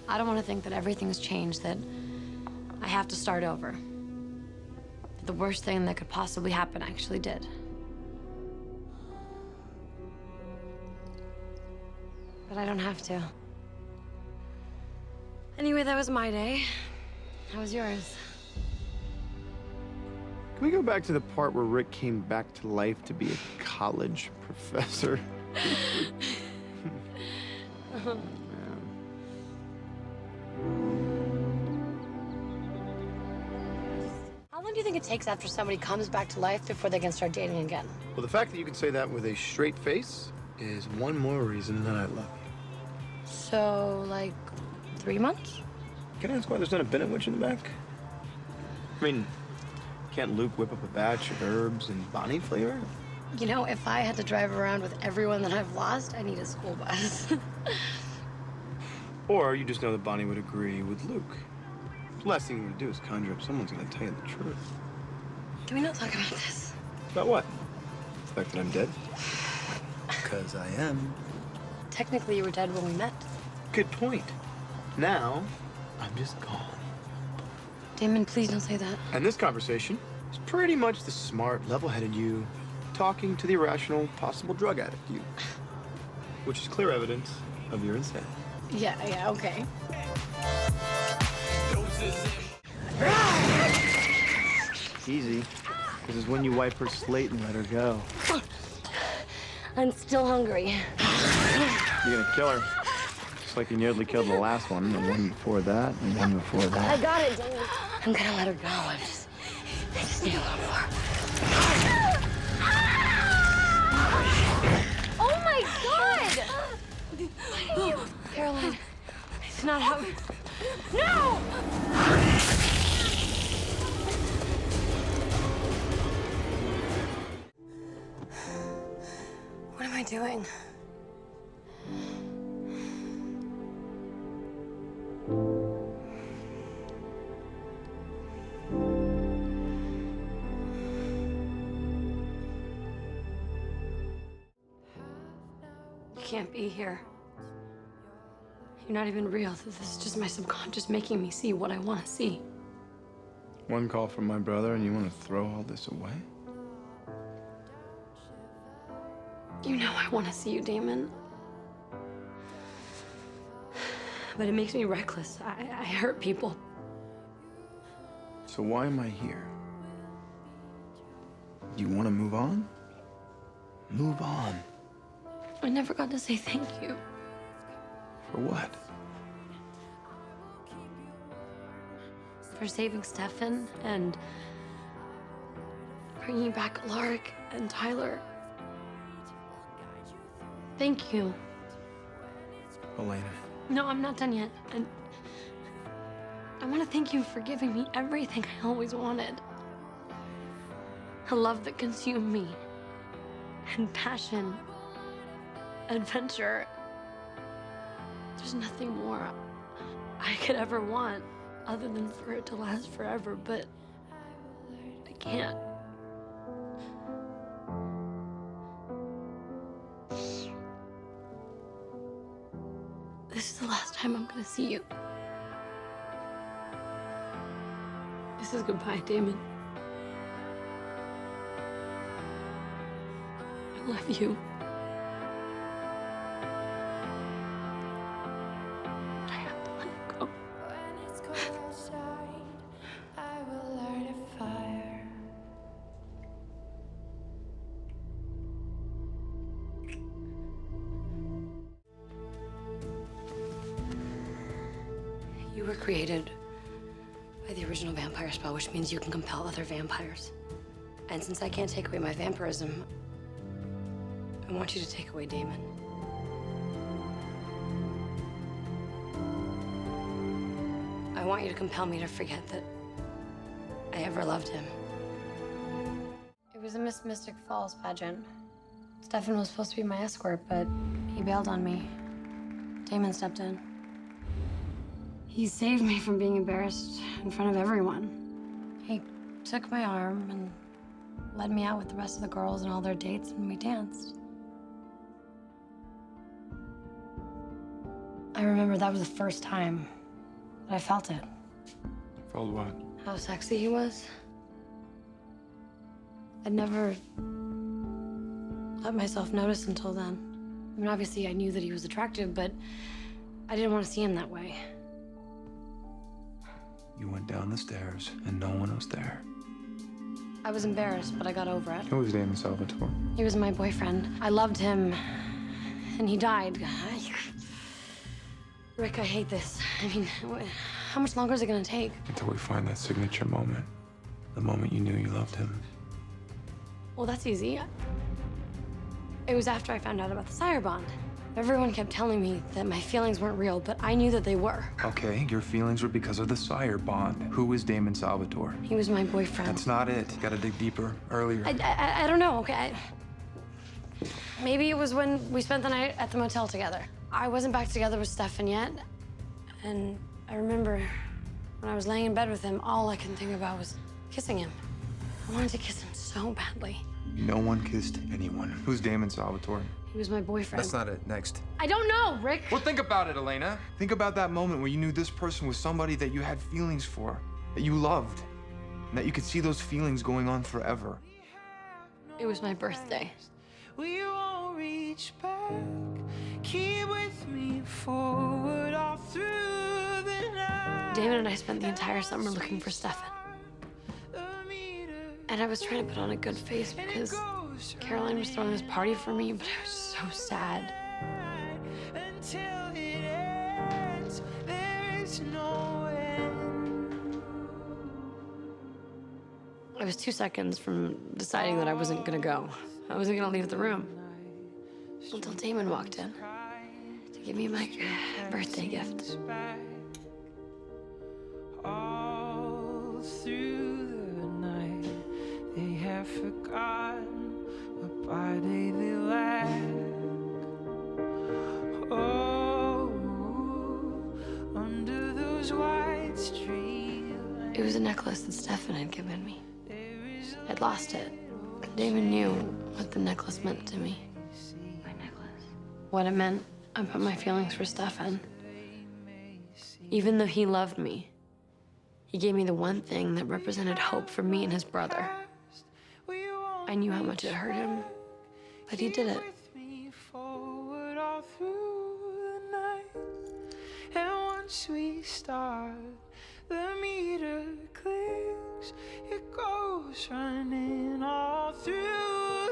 I don't want to think that everything's changed, that I have to start over. That the worst thing that could possibly happen actually did. But I don't have to. Anyway, that was my day. How was yours? Can we go back to the part where Rick came back to life to be a college professor? How long do you think it takes after somebody comes back to life before they can start dating again? Well, the fact that you can say that with a straight face is one more reason that I love you. So, like, 3 months? Can I ask why there's not a Bennett witch in the back? I mean, can't Luke whip up a batch of herbs and Bonnie flavor? You know, if I had to drive around with everyone that I've lost, I need a school bus. Or you just know that Bonnie would agree with Luke. The last thing you want to do is conjure up someone's going to tell you the truth. Can we not talk about this? About what? The fact that I'm dead? Because I am. Technically, you were dead when we met. Good point. Now, I'm just gone. Damon, please don't say that. And this conversation is pretty much the smart, level-headed you talking to the irrational, possible drug addict you. Which is clear evidence of your insanity. Yeah, okay. Easy. This is when you wipe her slate and let her go. I'm still hungry. You're gonna kill her. Just like you nearly killed the last one, and one before that, and one before that. I got it, Damon. I'm gonna let her go. I just need a little more. Oh my God! Caroline, it's not how. No! What am I doing? You can't be here. You're not even real. This is just my subconscious making me see what I want to see. One call from my brother, and you want to throw all this away? You know I want to see you, Damon. But it makes me reckless. I hurt people. So why am I here? You want to move on? Move on. I never got to say thank you. For what? For saving Stefan and bringing back Lark and Tyler. Thank you. Elena. No, I'm not done yet. And I want to thank you for giving me everything I always wanted. A love that consumed me. And passion. Adventure. There's nothing more I could ever want other than for it to last forever, but I can't. This is the last time I'm gonna see you. This is goodbye, Damon. I love you. But I have to let it go. When it's cold outside, I will light a fire. You were created by the original vampire spell, which means you can compel other vampires. And since I can't take away my vampirism, I want you to take away Damon. I want you to compel me to forget that I ever loved him. It was a Miss Mystic Falls pageant. Stefan was supposed to be my escort, but he bailed on me. Damon stepped in. He saved me from being embarrassed in front of everyone. He took my arm and led me out with the rest of the girls and all their dates, and we danced. I remember that was the first time but I felt it. Felt what? How sexy he was. I'd never let myself notice until then. I mean, obviously I knew that he was attractive, but I didn't want to see him that way. You went down the stairs and no one was there. I was embarrassed, but I got over it. Who was Damon Salvatore? He was my boyfriend. I loved him, and he died. Rick, I hate this. I mean, how much longer is it gonna take? Until we find that signature moment. The moment you knew you loved him. Well, that's easy. It was after I found out about the sire bond. Everyone kept telling me that my feelings weren't real, but I knew that they were. Okay, your feelings were because of the sire bond. Who is Damon Salvatore? He was my boyfriend. That's not it. Gotta dig deeper, earlier. I don't know, okay? Maybe it was when we spent the night at the motel together. I wasn't back together with Stefan yet, and I remember when I was laying in bed with him, all I could think about was kissing him. I wanted to kiss him so badly. No one kissed anyone. Who's Damon Salvatore? He was my boyfriend. That's not it. Next. I don't know, Rick. Well, think about it, Elena. Think about that moment where you knew this person was somebody that you had feelings for, that you loved, and that you could see those feelings going on forever. It was my birthday. We won't reach back. Keep with me forward all through the night. Damon and I spent the entire summer looking for Stefan. And I was trying to put on a good face because Caroline was throwing this party for me, but I was so sad. Until it ends, there is no end. I was 2 seconds from deciding that I wasn't gonna go. I wasn't gonna leave the room. Until Damon walked in to give me my birthday gift. All through the night, they have forgotten what by day they lack. Oh, under those white streets. It was a necklace that Stefan had given me. I'd lost it. Damon knew what the necklace meant to me. My necklace. What it meant about my feelings for Stefan. Even though he loved me, he gave me the one thing that represented hope for me and his brother. I knew how much it hurt him, but he did it. Forward all through the night. And once we start, the meter clicks. It goes running all through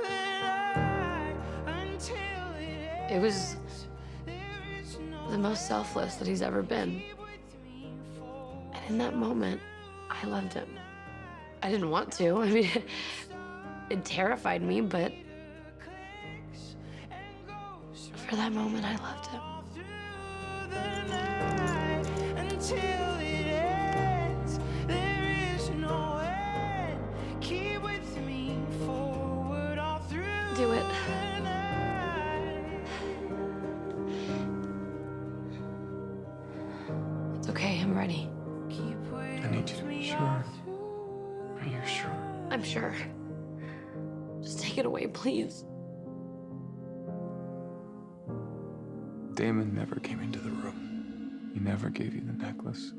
the night until it It was the most selfless that he's ever been. And in that moment, I loved him. I didn't want to. I mean, it terrified me, but for that moment, I loved him. Until it ends, there is no end. Keep with me forward all through. Do it. It's okay, I'm ready. I need you to be sure. Are you sure? I'm sure. Just take it away, please. Damon never came into the room. He never gave you the necklace.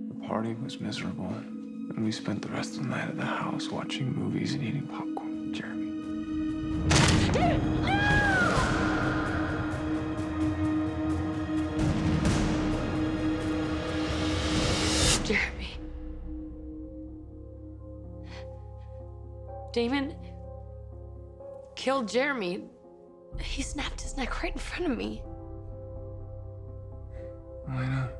The party was miserable, and we spent the rest of the night at the house watching movies and eating popcorn with Jeremy. Jeremy. Damon killed Jeremy. He snapped his neck right in front of me. Elena.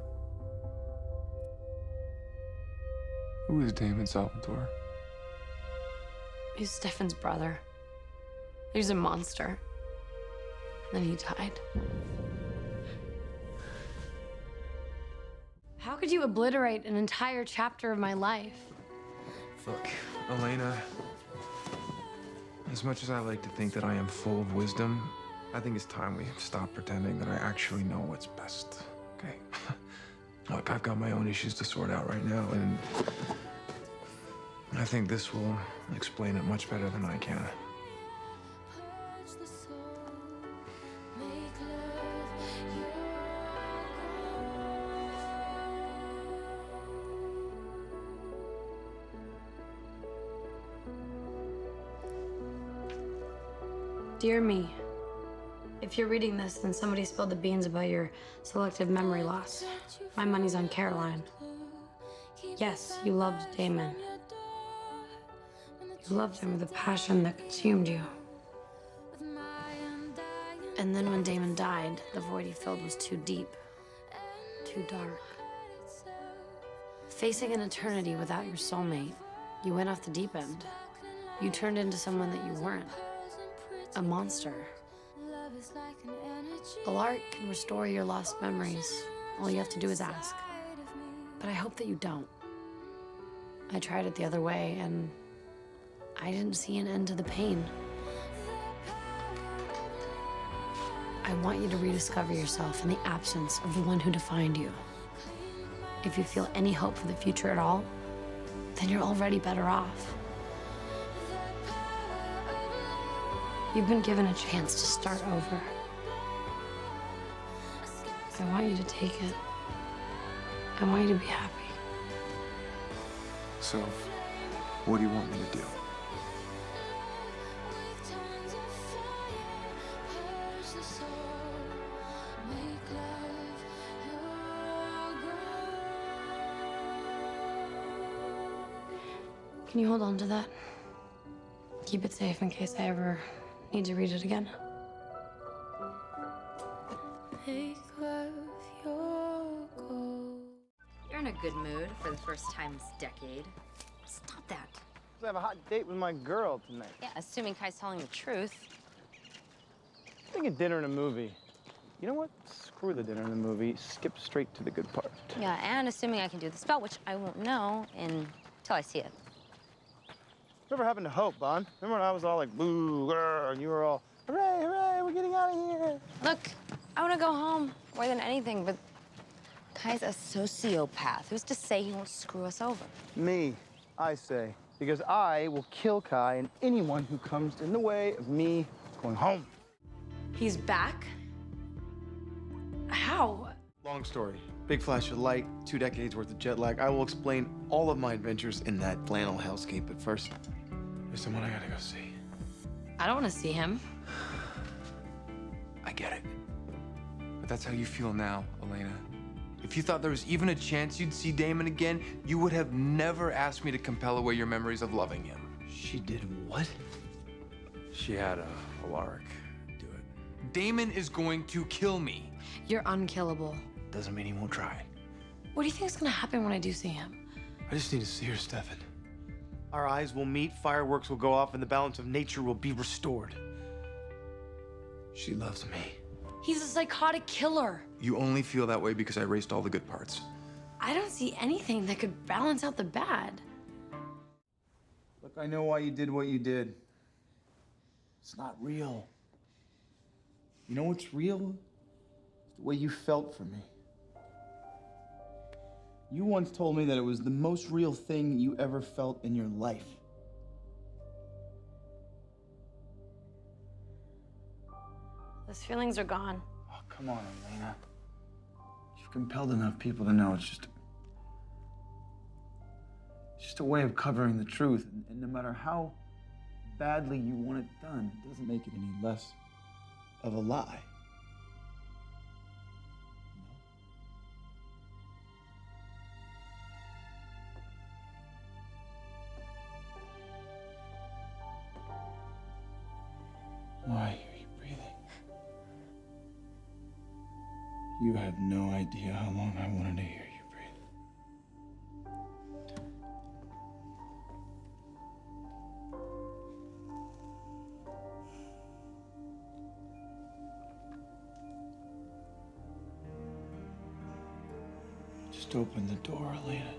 Who is Damon Salvatore? He's Stefan's brother. He's a monster. And then he died. How could you obliterate an entire chapter of my life? Look, Elena, as much as I like to think that I am full of wisdom, I think it's time we stop pretending that I actually know what's best, okay? Look, I've got my own issues to sort out right now, and I think this will explain it much better than I can. Dear me, if you're reading this and somebody spilled the beans about your selective memory loss, my money's on Caroline. Yes, you loved Damon. You loved him with a passion that consumed you. And then when Damon died, the void he filled was too deep, too dark. Facing an eternity without your soulmate, you went off the deep end. You turned into someone that you weren't. A monster. A lark can restore your lost memories. All you have to do is ask. But I hope that you don't. I tried it the other way, and I didn't see an end to the pain. I want you to rediscover yourself in the absence of the one who defined you. If you feel any hope for the future at all, then you're already better off. You've been given a chance to start over. I want you to take it. I want you to be happy. So, what do you want me to do? Can you hold on to that? Keep it safe in case I ever need to read it again. You're in a good mood for the first time this decade. Stop that. I have a hot date with my girl tonight. Yeah, assuming Kai's telling the truth. Thinking dinner and a movie. You know what? Screw the dinner and the movie. Skip straight to the good part. Yeah, and assuming I can do the spell, which I won't know until I see it. Whatever happened to hope, Bon? Remember when I was all like, boo, grr, and you were all, hooray, hooray, we're getting out of here. Look, I want to go home more than anything, but Kai's a sociopath. Who's to say he won't screw us over? Me, I say. Because I will kill Kai and anyone who comes in the way of me going home. He's back? How? Long story. Big flash of light, 2 decades worth of jet lag. I will explain all of my adventures in that flannel hellscape, but first, there's someone I gotta go see. I don't want to see him. I get it. But that's how you feel now, Elena. If you thought there was even a chance you'd see Damon again, you would have never asked me to compel away your memories of loving him. She did what? She had a lark do it. Damon is going to kill me. You're unkillable. Doesn't mean he won't try. What do you think is gonna happen when I do see him? I just need to see her, Stefan. Our eyes will meet, fireworks will go off, and the balance of nature will be restored. She loves me. He's a psychotic killer. You only feel that way because I erased all the good parts. I don't see anything that could balance out the bad. Look, I know why you did what you did. It's not real. You know what's real? It's the way you felt for me. You once told me that it was the most real thing you ever felt in your life. Those feelings are gone. Oh, come on, Elena. You've compelled enough people to know it's just a way of covering the truth. And no matter how badly you want it done, it doesn't make it any less of a lie. Oh, I hear you breathing. You have no idea how long I wanted to hear you breathe. Just open the door, Elena.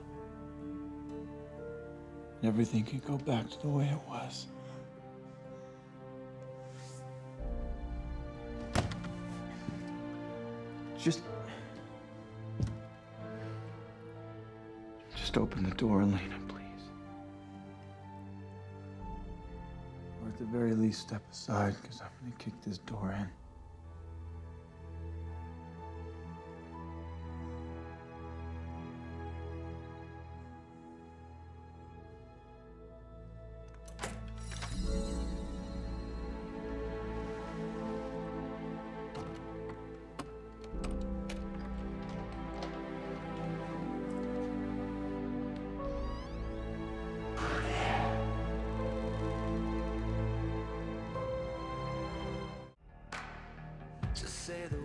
And everything can go back to the way it was. Just open the door, Elena, please. Or at the very least, step aside, because I'm gonna kick this door in.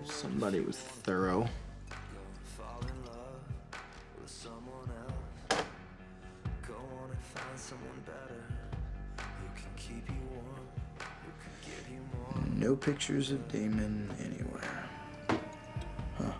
Somebody was thorough. No pictures of Damon anywhere. Huh.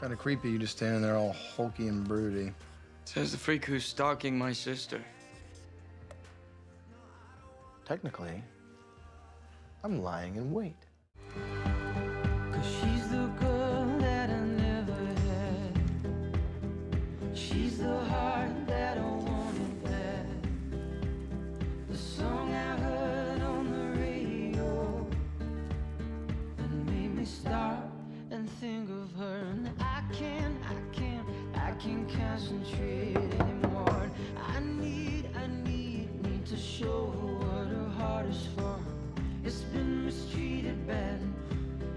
Kind of creepy, you just standing there all hulky and broody. Says the freak who's stalking my sister. Technically, I'm lying in wait. 'Cause she's the girl that I never had. She's the heart that I wanted bad. The song I heard on the radio that made me stop and think of her. And I can't concentrate anymore. I need to show her what her heart is for. It's been mistreated bad.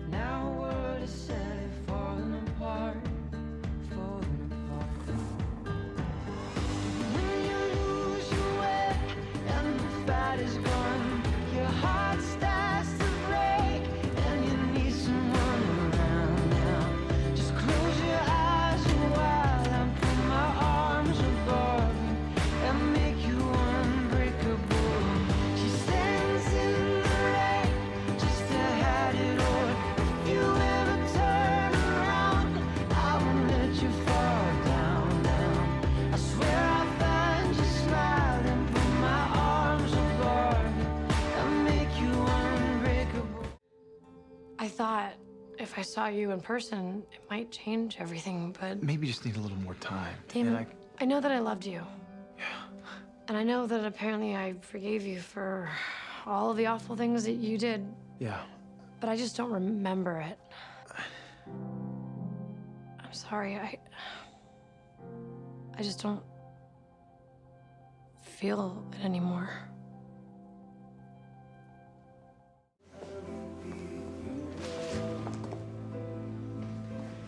Now our world is sadly falling apart, falling apart. When you lose your way and the fight is gone, your heart starts to break and you need someone around now. Just close your eyes a while and put my arms above you and make you unbreakable. She stands in the rain just to hide it all. If you ever turn around, I won't let you fall down, down. I swear I'll find you smiling, put my arms above you and make you unbreakable. I thought if I saw you in person, it might change everything, but Maybe just need a little more time. Damon, And I know that I loved you. Yeah. And I know that apparently I forgave you for all of the awful things that you did, Yeah. but I just don't remember it. I'm sorry, I just don't feel it anymore.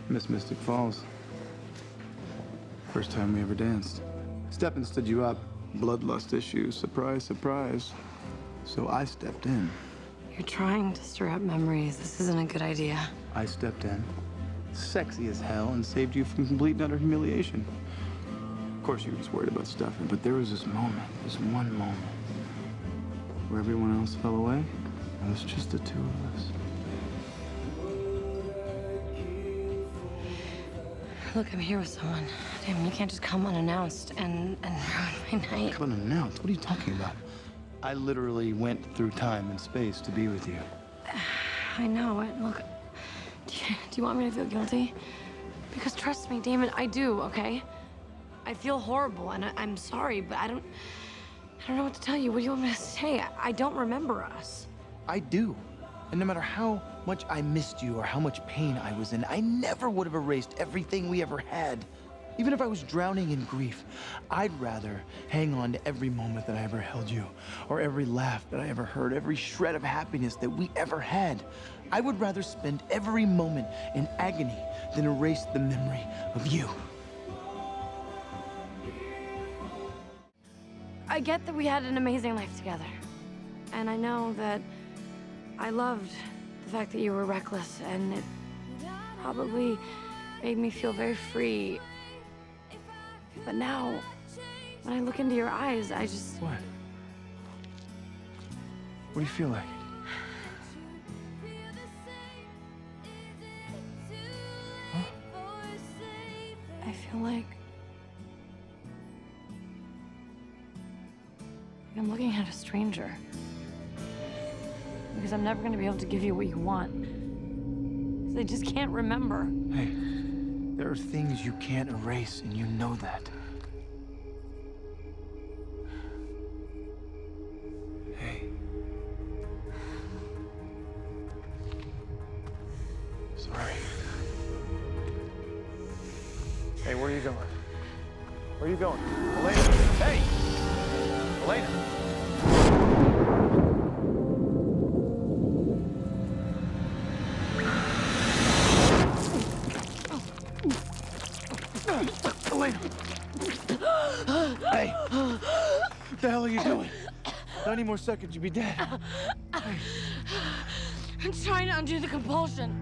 Miss Mystic Falls. First time we ever danced. Steppen stood you up. Bloodlust issues. Surprise, surprise. So I stepped in. You're trying to stir up memories. This isn't a good idea. I stepped in, sexy as hell, and saved you from complete and utter humiliation. Of course, you were just worried about Steffen, but there was this moment, this one moment, where everyone else fell away. It was just the two of us. Look, I'm here with someone. Damn, you can't just come unannounced and ruin my night. Come unannounced? What are you talking about? I literally went through time and space to be with you. I know it. Look, do you want me to feel guilty? Because trust me, Damon, I do, okay? I feel horrible, and I'm sorry, but I don't know what to tell you. What do you want me to say? I don't remember us. I do. And no matter how much I missed you or how much pain I was in, I never would have erased everything we ever had. Even if I was drowning in grief, I'd rather hang on to every moment that I ever held you, or every laugh that I ever heard, every shred of happiness that we ever had. I would rather spend every moment in agony than erase the memory of you. I get that we had an amazing life together. And I know that I loved the fact that you were reckless, and it probably made me feel very free. But now, when I look into your eyes, I just... What? What do you feel like? I feel like I'm looking at a stranger. Because I'm never gonna be able to give you what you want. Because I just can't remember. Hey, there are things you can't erase, and you know that. Hey. Sorry. Hey, where are you going? Where are you going? Elena! Hey! Elena! Hey! What the hell are you doing? 90 more seconds, you'll be dead. I'm trying to undo the compulsion.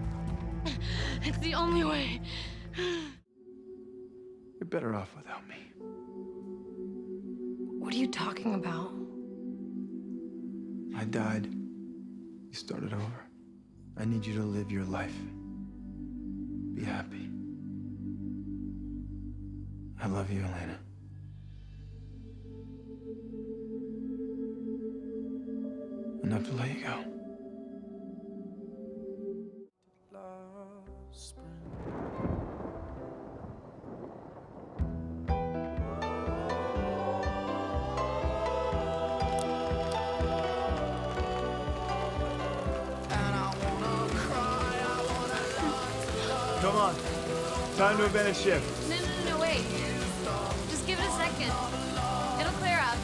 It's the only way. You're better off without me. What are you talking about? I died. You started over. I need you to live your life. Be happy. I love you, Elena. Enough to let you go. Come on. Time to abandon ship. No, wait. Just give it a second. It'll clear up.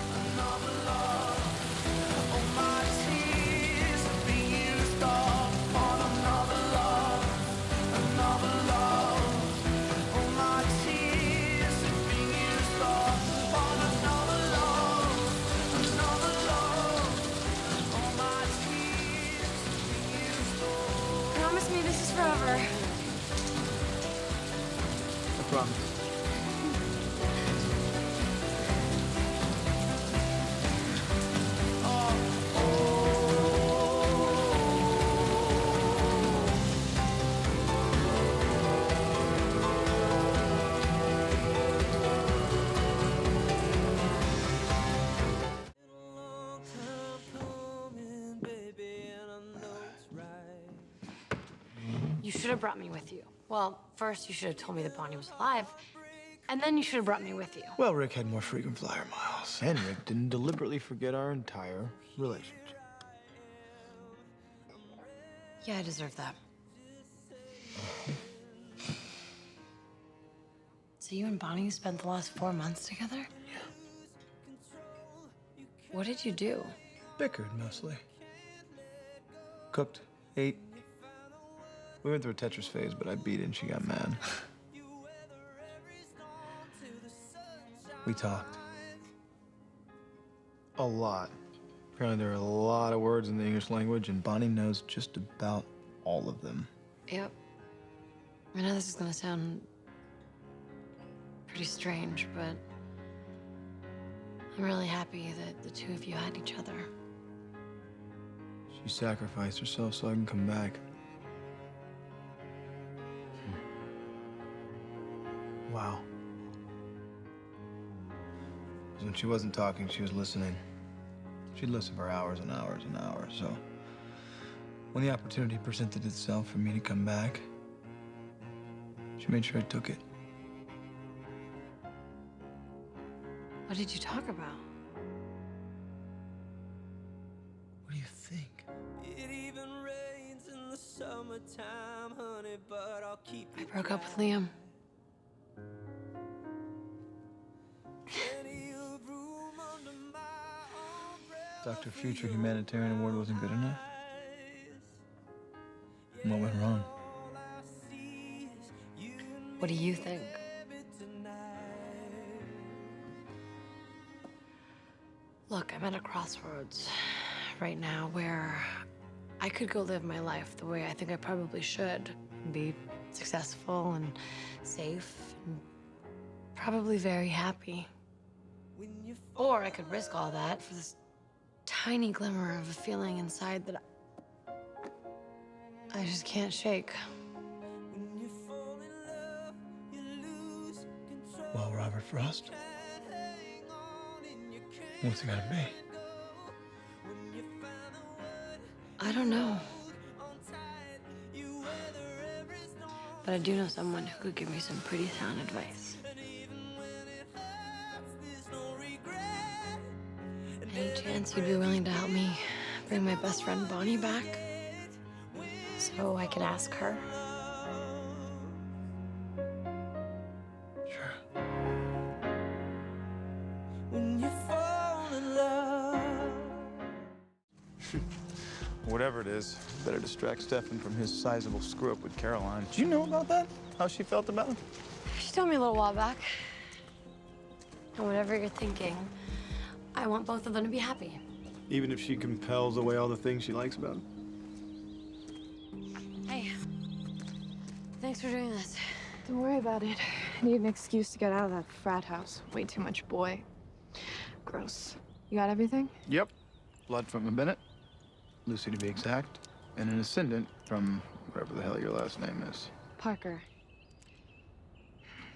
Promise me this is forever. I promise. You should have brought me with you. Well, first you should have told me that Bonnie was alive, and then you should have brought me with you. Well, Rick had more frequent flyer miles, and Rick didn't deliberately forget our entire relationship. Yeah, I deserve that. So you and Bonnie spent the last 4 months together? Yeah. What did you do? Bickered, mostly. Cooked, ate. We went through a Tetris phase, but I beat it and she got mad. We talked. A lot. Apparently there are a lot of words in the English language, and Bonnie knows just about all of them. Yep. I know this is gonna sound pretty strange, but I'm really happy that the two of you had each other. She sacrificed herself so I can come back. Wow. 'Cause when she wasn't talking, she was listening. She'd listen for hours and hours and hours, so when the opportunity presented itself for me to come back, she made sure I took it. What did you talk about? What do you think? It even rains in the summertime, honey, but I'll keep I broke up with Liam. plenty of room under my umbrella. Dr. Future Humanitarian Award wasn't good enough? And what went wrong? All I see is you and What do you think? me tonight. Look, I'm at a crossroads right now where I could go live my life the way I think I probably should. Be successful and safe and probably very happy. When you Or I could risk all that for this tiny glimmer of a feeling inside that I just can't shake. when you fall in love, you lose control. Well, Robert Frost, Can't hang on and you can't what's it gotta be? when you find the word I don't know, on tight. You weather every storm, but I do know someone who could give me some pretty sound advice. and even when it hurts, there's no regret. And Any chance you'd be willing to help me bring my best friend Bonnie back so I could ask her? Sure. when you fall in love. Whatever it is, better distract Stefan from his sizable screw-up with Caroline. Do you know about that? How she felt about it? She told me a little while back. And whatever you're thinking, I want both of them to be happy. Even if she compels away all the things she likes about him. Hey, thanks for doing this. Don't worry about it. I need an excuse to get out of that frat house. Way too much boy. Gross. You got everything? Yep. Blood from a Bennett, Lucy to be exact, and an ascendant from whatever the hell your last name is. Parker.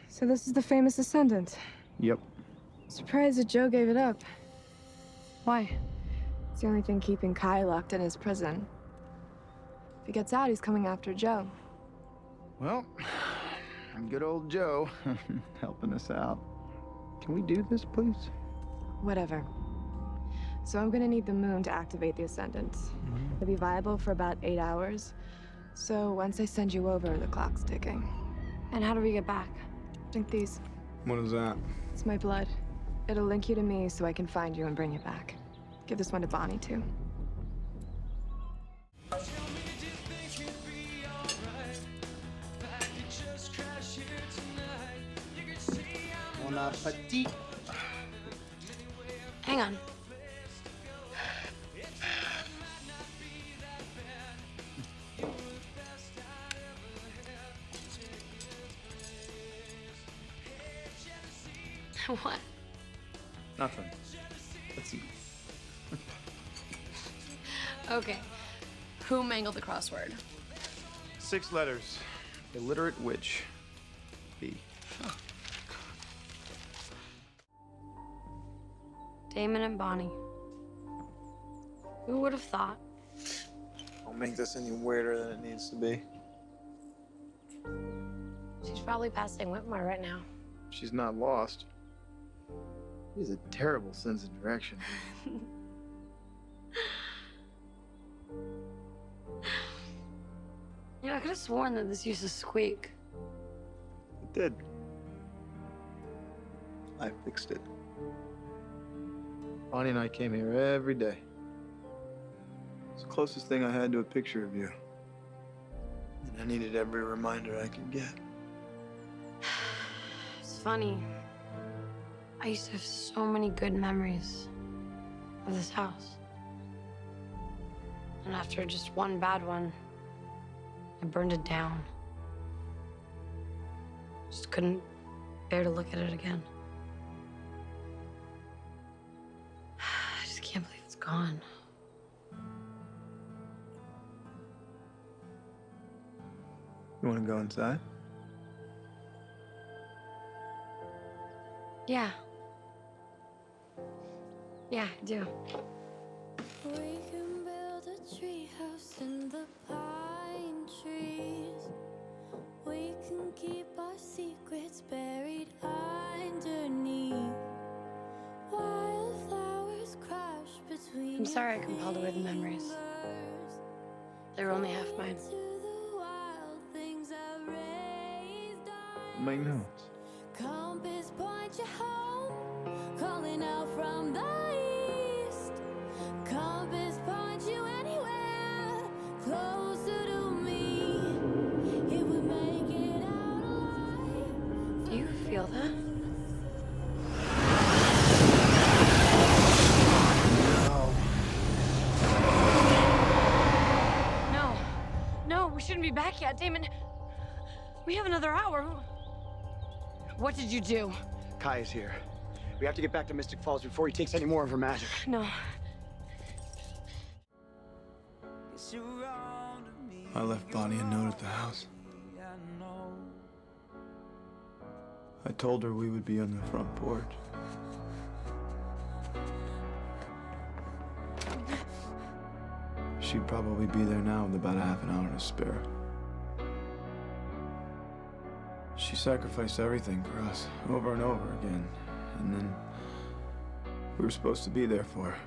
So this is the famous ascendant. Yep. Surprised that Joe gave it up. Why? It's the only thing keeping Kai locked in his prison. If he gets out, he's coming after Joe. Well, good old Joe helping us out. Can we do this, please? Whatever. So I'm gonna need the moon to activate the ascendants. It'll be viable for about 8 hours. So once I send you over, the clock's ticking. And how do we get back? Drink these. What is that? It's my blood. It'll link you to me so I can find you and bring you back. Give this one to Bonnie, too. Bon appetit. Hang on. What? Nothing. Let's eat. Okay. Who mangled the crossword? 6 letters. Illiterate witch. B. Damon and Bonnie. Who would have thought? Don't make this any weirder than it needs to be. She's probably passing Whitmore right now. She's not lost. She has a terrible sense of direction. You know, I could have sworn that this used to squeak. It did. I fixed it. Bonnie and I came here every day. It's the closest thing I had to a picture of you. And I needed every reminder I could get. It's funny. I used to have so many good memories of this house. And after just one bad one, I burned it down. Just couldn't bear to look at it again. I just can't believe it's gone. You want to go inside? Yeah. Yeah, I do. We can build a treehouse in the pine trees. We can keep our secrets buried underneath. Wildflowers crash between. I'm sorry I compelled away the memories. They were only half mine. Make notes. Compass point you home, calling out from the east. Compass point you anywhere, closer to me. If we make it out alive. Do you feel that? No. No, we shouldn't be back yet, Damon. We have another hour. What did you do? Kai is here. We have to get back to Mystic Falls before he takes any more of her magic. No. I left Bonnie a note at the house. I told her we would be on the front porch. She'd probably be there now with about a half an hour to spare. She sacrificed everything for us, over and over again. And then we were supposed to be there for her.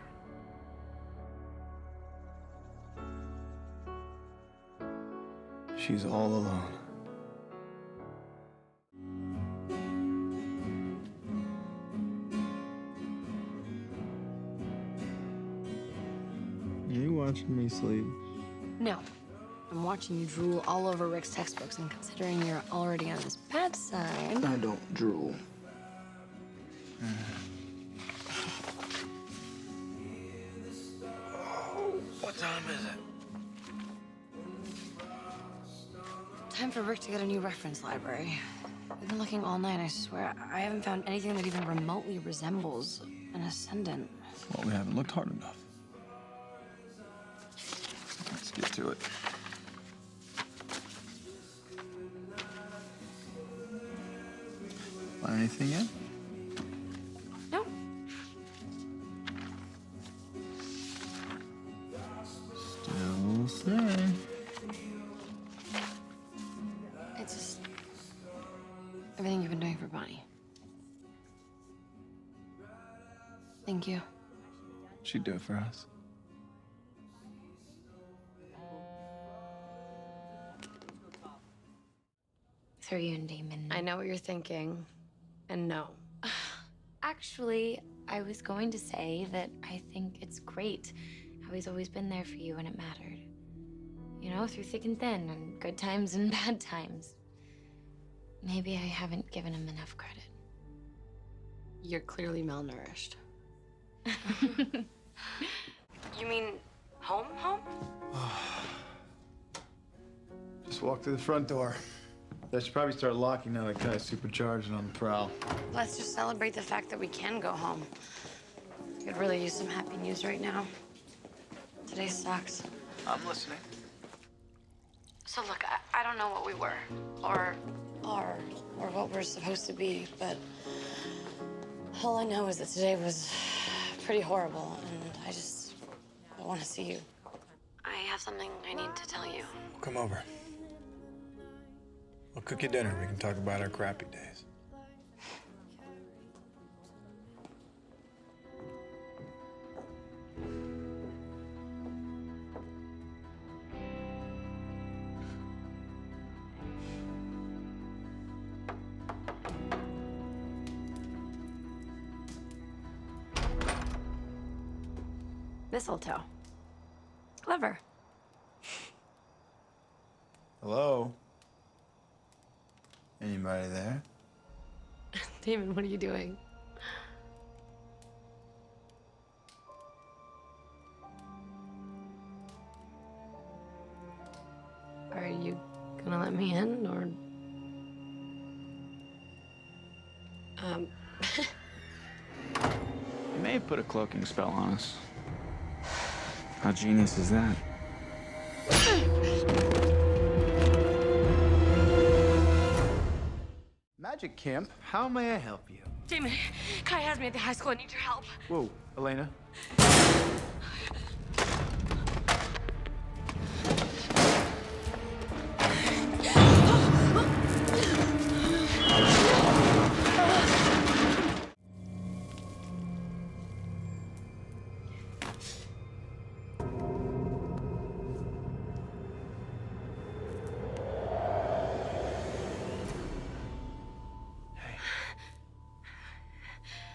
She's all alone. Are you watching me sleep? No. I'm watching you drool all over Rick's textbooks, and considering you're already on his bad side. I don't drool. What time is it? Time for Rick to get a new reference library. We've been looking all night, I swear. I haven't found anything that even remotely resembles an ascendant. Well, we haven't looked hard enough. Let's get to it. Find anything yet? No. Still same. It's just everything you've been doing for Bonnie. Thank you. She'd do it for us. Through you and Damon. I know what you're thinking, and no. Actually, I was going to say that I think it's great how he's always been there for you when it mattered. You know, through thick and thin, and good times and bad times. Maybe I haven't given him enough credit. You're clearly malnourished. You mean home? Just walk through the front door. I should probably start locking now that guy's supercharged and on the prowl. Let's just celebrate the fact that we can go home. Could really use some happy news right now. Today sucks. I'm listening. So look, I don't know what we were, or are, or what we're supposed to be, but all I know is that today was pretty horrible, and I want to see you. I have something I need to tell you. Come over. I'll cook you dinner. We can talk about our crappy days. Mistletoe. Clever. Hello? Anybody there? Damon, what are you doing? Are you gonna let me in, or? You may have put a cloaking spell on us. How genius is that? Magic camp, how may I help you? Damon, Kai has me at the high school. I need your help. Whoa, Elena.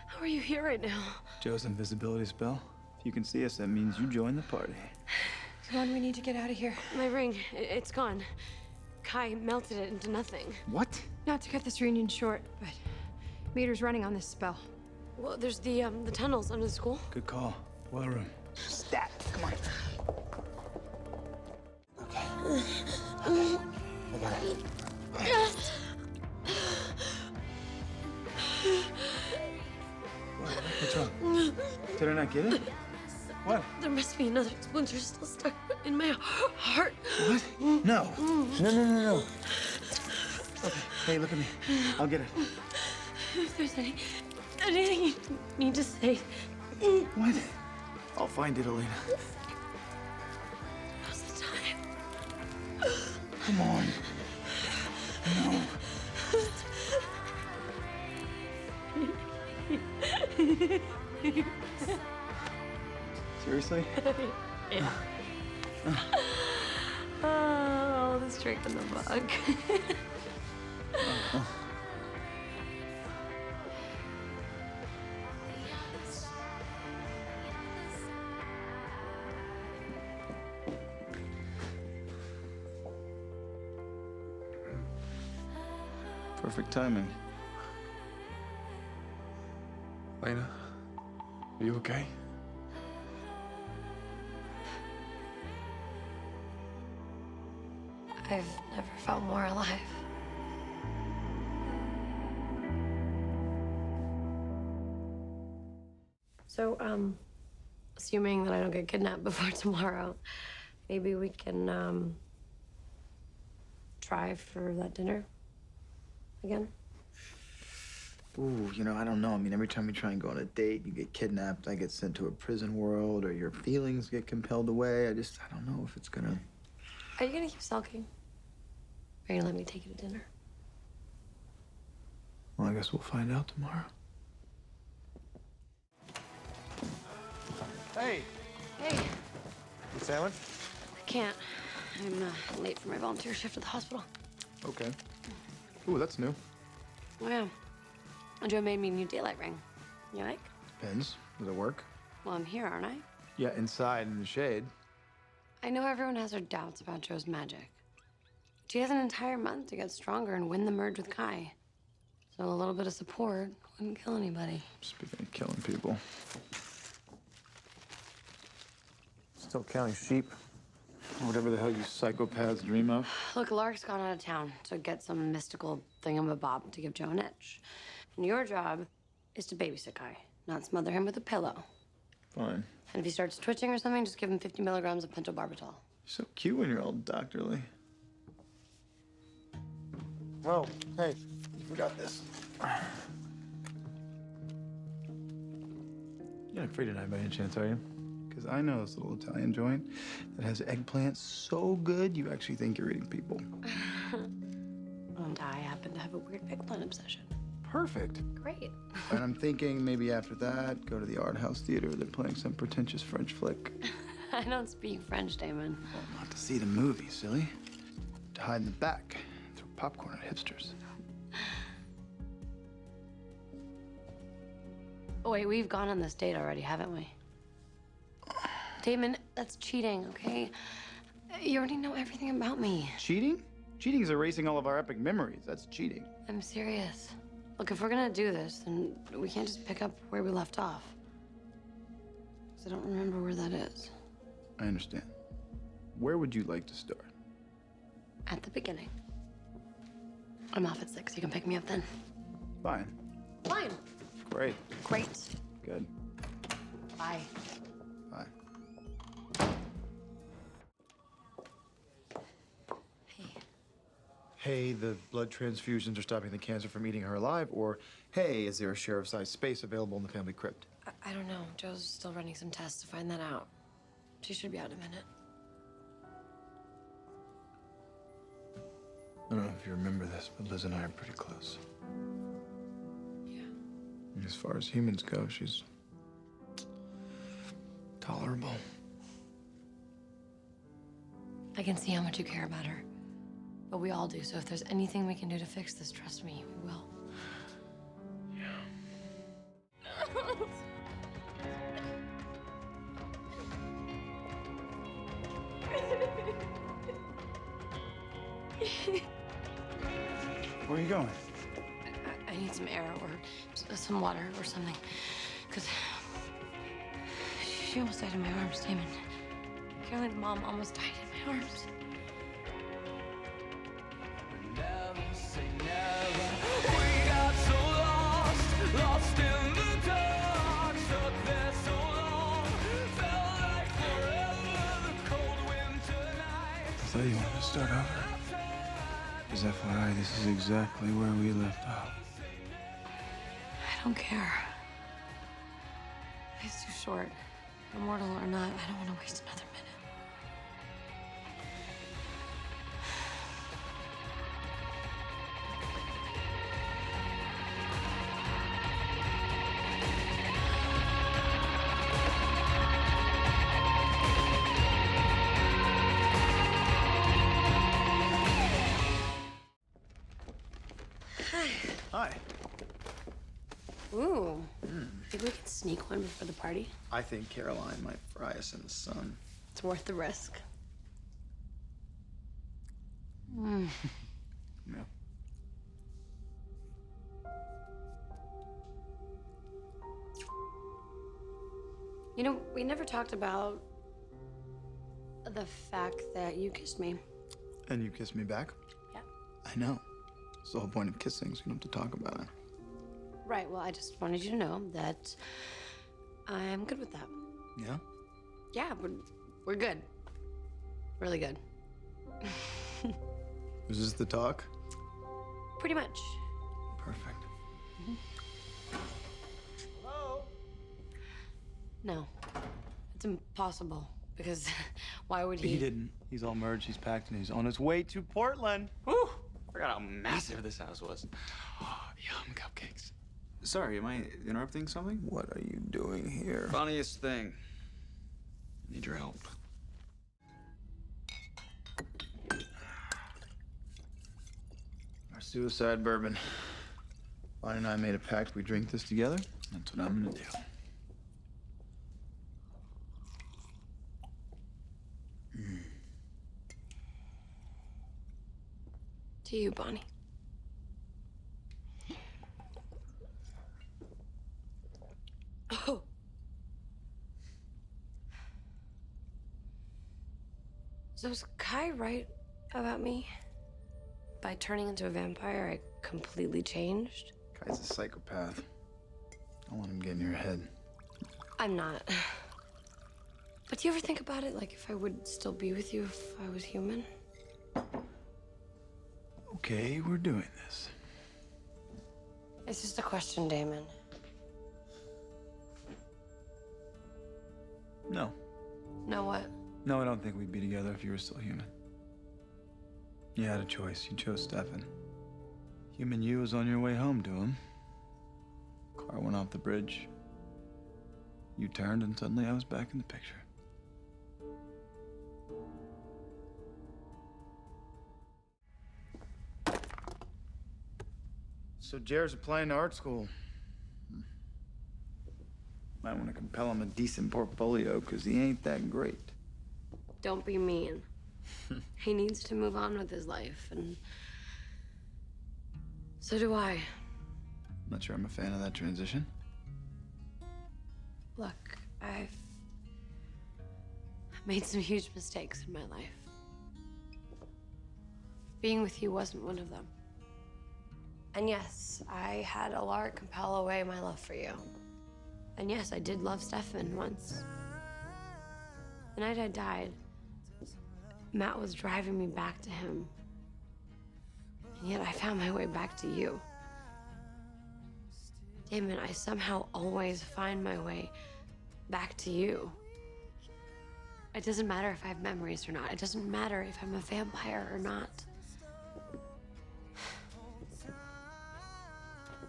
How are you here right now? Joe's invisibility spell. If you can see us, that means you join the party. Come on, we need to get out of here. My ring, it's gone. Kai melted it into nothing. What? Not to cut this reunion short, but Meter's running on this spell. Well, there's the tunnels under the school. Good call. Well room. Stat. Come on. Okay. I got it. What's wrong? Did I not get it? What? There must be another splinter still stuck in my heart. What? No. No. Okay, hey, look at me. I'll get it. If there's anything you need to say. What? I'll find it, Elena. Now's the time. Come on. No. Seriously? Yeah. Oh, the strength in the bug. Perfect timing. Lena, are you okay? I've never felt more alive. So, assuming that I don't get kidnapped before tomorrow, maybe we can, try for that dinner again? Ooh, I don't know. I mean, every time we try and go on a date, you get kidnapped, I get sent to a prison world, or your feelings get compelled away. I don't know if it's gonna... Are you gonna keep sulking? Are you gonna let me take you to dinner? Well, I guess we'll find out tomorrow. Hey, Hey, you sailing? I can't. I'm late for my volunteer shift at the hospital. Okay. Ooh, that's new. Oh, yeah. Joe made me a new daylight ring. You like? Depends. Does it work? Well, I'm here, aren't I? Yeah, inside in the shade. I know everyone has their doubts about Joe's magic. She has an entire month to get stronger and win the merge with Kai. So a little bit of support wouldn't kill anybody. Speaking of killing people. Still counting sheep. Or whatever the hell you psychopaths dream of. Look, Lark's gone out of town, so get some mystical thingamabob to give Joe an itch. And your job is to babysit Kai, not smother him with a pillow. Fine. And if he starts twitching or something, just give him 50 milligrams of pentobarbital. You're so cute when you're all doctorly. Oh, hey, you forgot this. You're not free tonight by any chance, are you? Because I know this little Italian joint that has eggplants so good you actually think you're eating people. And I happen to have a weird eggplant obsession. Perfect. Great. And I'm thinking maybe after that, go to the art house theater. They're playing some pretentious French flick. I don't speak French, Damon. Well, not to see the movie, silly. To hide in the back, throw popcorn at hipsters. Oh, wait, we've gone on this date already, haven't we? Damon, that's cheating, okay? You already know everything about me. Cheating? Cheating is erasing all of our epic memories. That's cheating. I'm serious. Look, if we're gonna do this, then we can't just pick up where we left off. Because I don't remember where that is. I understand. Where would you like to start? At the beginning. I'm off at 6. You can pick me up then. Fine. Fine. Great. Great. Good. Bye. Bye. Hey, the blood transfusions are stopping the cancer from eating her alive, or hey, is there a sheriff-sized space available in the family crypt? I don't know. Joe's still running some tests to find that out. She should be out in a minute. I don't know if you remember this, but Liz and I are pretty close. Yeah. And as far as humans go, she's tolerable. I can see how much you care about her. But we all do, so if there's anything we can do to fix this, trust me, we will. Where are you going? I need some air or some water or something. Because she almost died in my arms, Damon. Caroline's mom almost died in my arms. Never say never. We got so lost, lost in the dark, stuck there so long. Felt like forever, the cold winter night. I thought you wanted to start over. Because FYI, this is exactly where we left off. I don't care. Life's too short. Immortal or not, I don't want to waste another minute. Hi. Ooh. Think we could sneak one before the party? I think Caroline might fry us in the sun. It's worth the risk. Yeah. You know, we never talked about the fact that you kissed me. And you kissed me back? Yeah. I know. It's the whole point of kissing, so you don't have to talk about it. Right, well, I just wanted you to know that I'm good with that. Yeah? Yeah, we're good. Really good. Is this the talk? Pretty much. Perfect. No, it's impossible because why would he? He didn't. He's all merged, he's packed, and he's on his way to Portland. Whew! Forgot how massive this house was. Oh, yum, cupcakes. Sorry, am I interrupting something? What are you doing here? Funniest thing. Need your help. Our suicide bourbon. Bonnie and I made a pact we drink this together. That's what I'm gonna do. To you, Bonnie. Oh. So is Kai right about me? By turning into a vampire, I completely changed? Kai's a psychopath. Don't let him get in your head. I'm not. But do you ever think about it? Like, if I would still be with you if I was human? Okay, we're doing this. It's just a question, Damon. No. No what? No, I don't think we'd be together if you were still human. You had a choice. You chose Stefan. Human you was on your way home to him. Car went off the bridge. You turned, and suddenly I was back in the picture. So Jared's applying to art school. Might want to compel him a decent portfolio, because he ain't that great. Don't be mean. He needs to move on with his life, and so do I. Not sure I'm a fan of that transition. Look, I've made some huge mistakes in my life. Being with you wasn't one of them. And yes, I had Alar compel away my love for you. And yes, I did love Stefan once. The night I died, Matt was driving me back to him. And yet I found my way back to you. Damon, I somehow always find my way back to you. It doesn't matter if I have memories or not. It doesn't matter if I'm a vampire or not.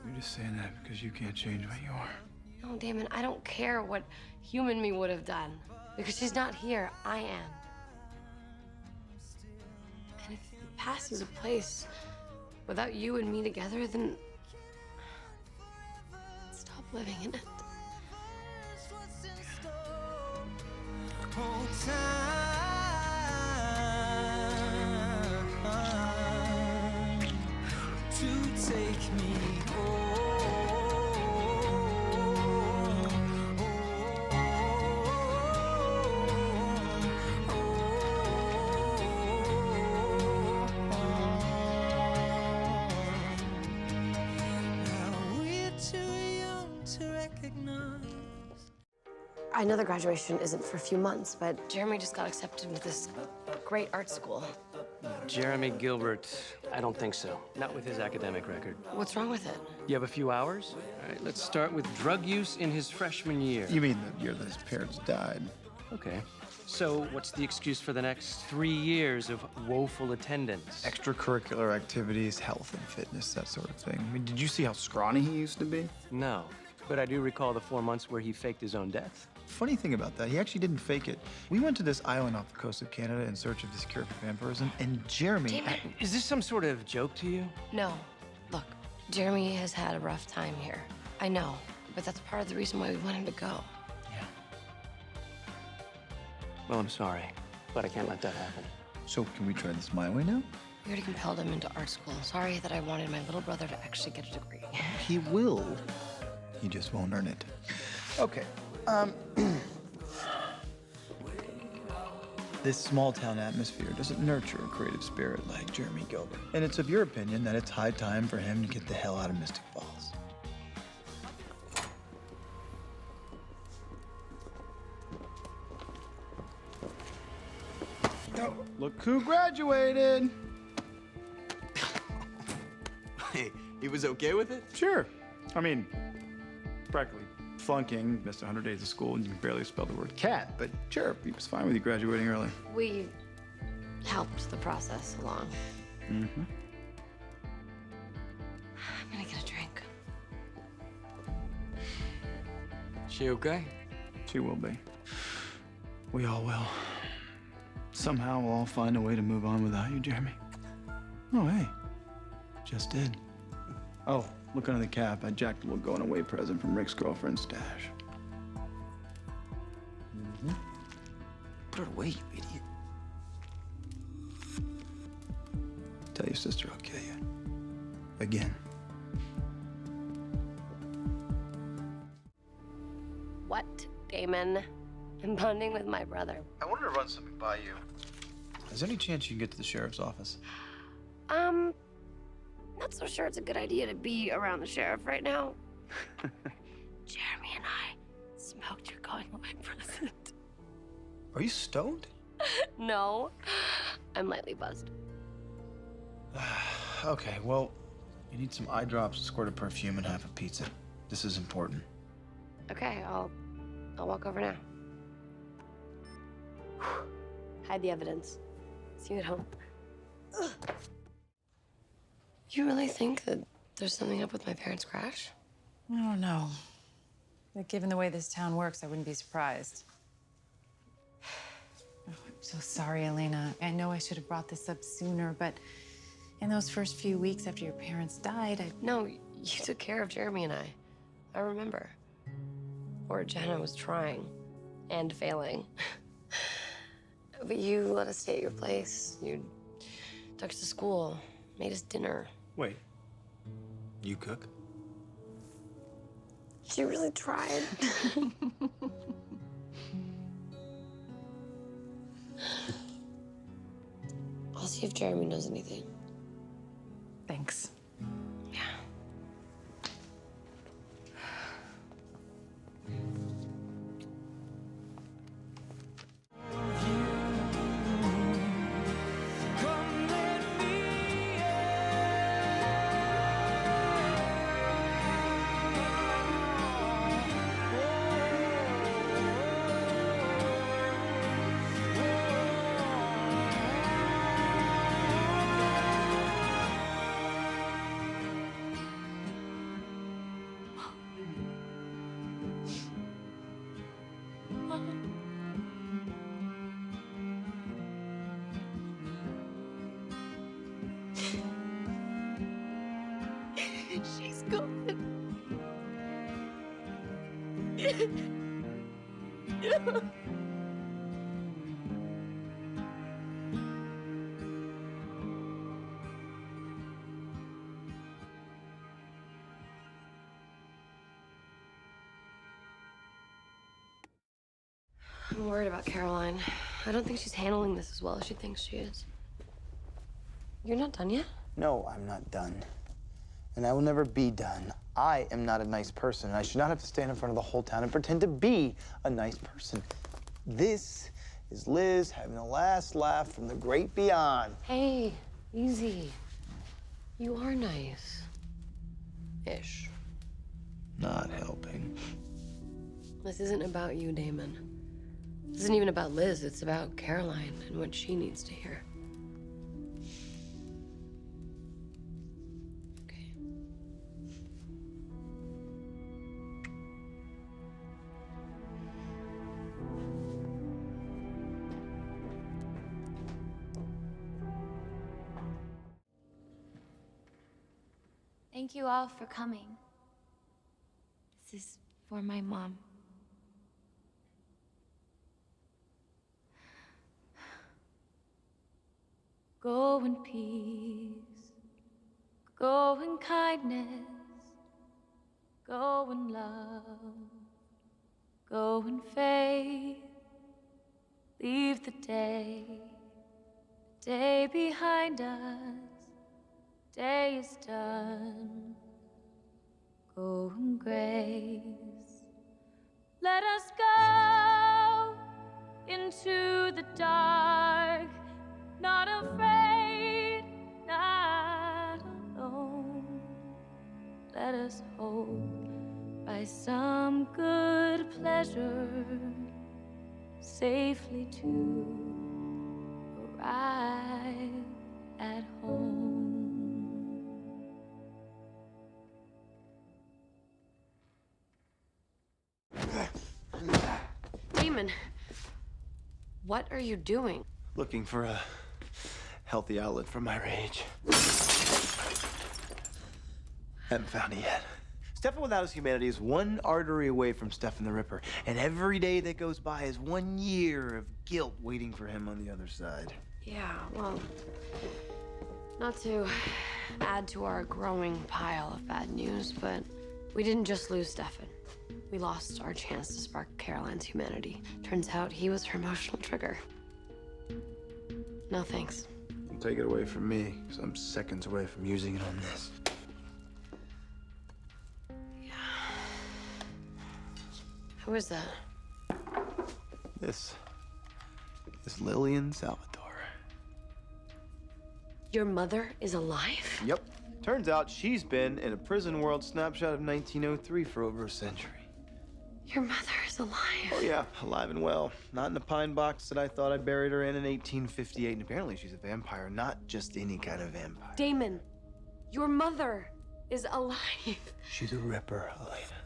You're just saying that because you can't change what you are. No, Damon, I don't care what human me would have done. Because she's not here, I am. And if the past is a place without you and me together, then stop living in it. Hold time to take me I know the graduation isn't for a few months, but Jeremy just got accepted into this great art school. Jeremy Gilbert, I don't think so. Not with his academic record. What's wrong with it? You have a few hours? All right, let's start with drug use in his freshman year. You mean the year that his parents died? Okay. So what's the excuse for the next 3 years of woeful attendance? Extracurricular activities, health and fitness, that sort of thing. I mean, did you see how scrawny he used to be? No, but I do recall the 4 months where he faked his own death. Funny thing about that, he actually didn't fake it. We went to this island off the coast of Canada in search of this cure for vampirism, and Jeremy... Damon. Is this some sort of joke to you? No. Look, Jeremy has had a rough time here. I know, but that's part of the reason why we want him to go. Yeah. Well, I'm sorry, but I can't let that happen. So can we try this my way now? We already compelled him into art school. Sorry that I wanted my little brother to actually get a degree. He will. He just won't earn it. Okay, This small-town atmosphere doesn't nurture a creative spirit like Jeremy Gilbert. And it's of your opinion that it's high time for him to get the hell out of Mystic Falls. Oh, look who graduated! Hey, he was okay with it? Sure. I mean, practically flunking, missed 100 days of school, and you can barely spell the word cat, but sure, he was fine with you graduating early. We helped the process along. Mm-hmm. I'm gonna get a drink. She okay? She will be. We all will. Somehow we'll all find a way to move on without you, Jeremy. Oh, hey. Just did. Oh, look under the cap. I jacked a little going away present from Rick's girlfriend's stash. Mm-hmm. Put it away, you idiot. Tell your sister I'll kill you. Again. What, Damon? I'm bonding with my brother. I wanted to run something by you. Is there any chance you can get to the sheriff's office? Not so sure it's a good idea to be around the sheriff right now. Jeremy and I smoked your going away present. Are you stoned? No, I'm lightly buzzed. Okay, well, you need some eye drops, a squirt of perfume, and half a pizza. This is important. Okay, I'll walk over now. Hide the evidence. See you at home. Ugh. You really think that there's something up with my parents' crash? I don't know. But given the way this town works, I wouldn't be surprised. Oh, I'm so sorry, Elena. I know I should have brought this up sooner, but in those first few weeks after your parents died, No, you took care of Jeremy and I. I remember. Or Jenna was trying and failing. But you let us stay at your place. You took us to school, made us dinner. Wait. You cook? She really tried. I'll see if Jeremy knows anything. Thanks. Yeah. She's gone. I'm worried about Caroline. I don't think she's handling this as well as she thinks she is. You're not done yet? No, I'm not done. And I will never be done. I am not a nice person, and I should not have to stand in front of the whole town and pretend to be a nice person. This is Liz having the last laugh from the great beyond. Hey, easy. You are nice. Ish. Not helping. This isn't about you, Damon. This isn't even about Liz. It's about Caroline and what she needs to hear. Okay. Thank you all for coming. This is for my mom. Go in peace, go in kindness, go in love, go in faith, leave leave the day behind us. Day is done. Go in grace. Let us go into the dark, not afraid, not alone. Let us hope by some good pleasure safely to arrive at home. Damon, what are you doing? Looking for a healthy outlet for my rage. Haven't found it yet. Stefan without his humanity is one artery away from Stefan the Ripper, and every day that goes by is 1 year of guilt waiting for him on the other side. Yeah, well, not to add to our growing pile of bad news, but we didn't just lose Stefan. We lost our chance to spark Caroline's humanity. Turns out he was her emotional trigger. No thanks. Don't take it away from me, because I'm seconds away from using it on this. Who is that? This Lillian Salvatore. Your mother is alive? Yep. Turns out she's been in a prison world snapshot of 1903 for over a century. Your mother is alive? Oh yeah, alive and well. Not in the pine box that I thought I buried her in 1858. And apparently she's a vampire, not just any kind of vampire. Damon, your mother is alive. She's a ripper, Elena.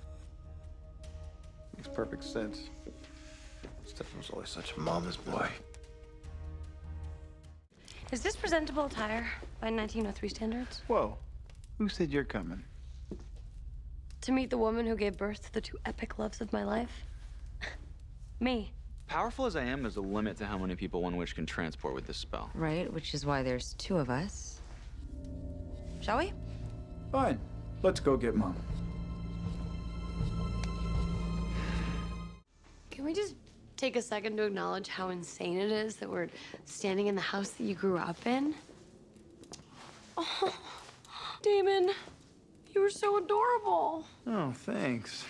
Makes perfect sense. Stefan was always such a mama's boy. Is this presentable attire by 1903 standards? Whoa, who said you're coming? To meet the woman who gave birth to the two epic loves of my life? Me. Powerful as I am, there's a limit to how many people one wish can transport with this spell. Right, which is why there's 2 of us. Shall we? Fine. Let's go get Mom. Can we just take a second to acknowledge how insane it is that we're standing in the house that you grew up in? Oh, Damon, you were so adorable. Oh, thanks.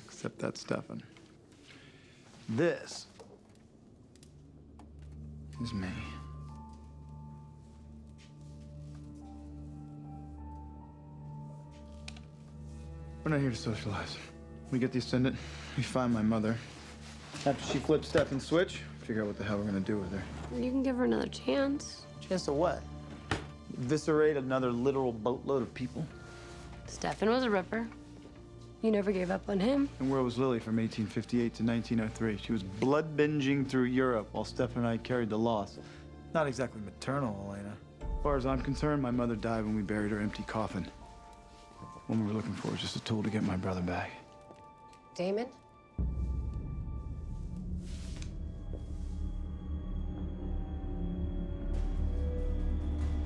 Except that's Stefan. This is me. We're not here to socialize. We get the Ascendant, we find my mother. After she flips Stefan's switch, figure out what the hell we're gonna do with her. You can give her another chance. Chance of what? Eviscerate another literal boatload of people? Stefan was a ripper. You never gave up on him. And where was Lily from 1858 to 1903? She was blood binging through Europe while Stefan and I carried the loss. Not exactly maternal, Elena. As far as I'm concerned, my mother died when we buried her empty coffin. What we were looking for was just a tool to get my brother back. Damon?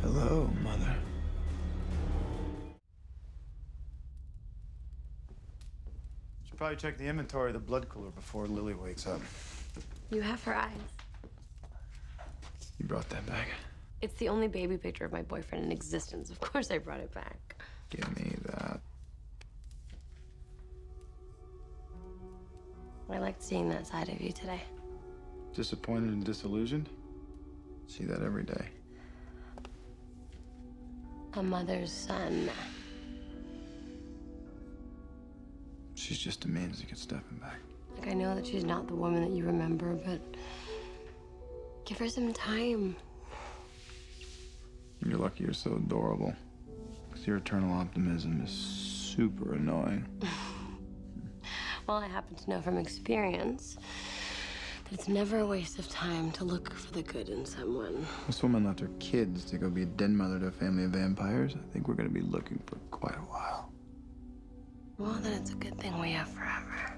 Hello, Mother. Should probably check the inventory of the blood cooler before Lily wakes up. You have her eyes. You brought that back. It's the only baby picture of my boyfriend in existence. Of course I brought it back. Give me that. I liked seeing that side of you today. Disappointed and disillusioned? See that every day. A mother's son. She's just a means to get Stefan back. Like, I know that she's not the woman that you remember, but give her some time. You're lucky you're so adorable. Because your eternal optimism is super annoying. Well, I happen to know from experience that it's never a waste of time to look for the good in someone. This woman left her kids to go be a den mother to a family of vampires. I think we're gonna be looking for quite a while. Well, then it's a good thing we have forever.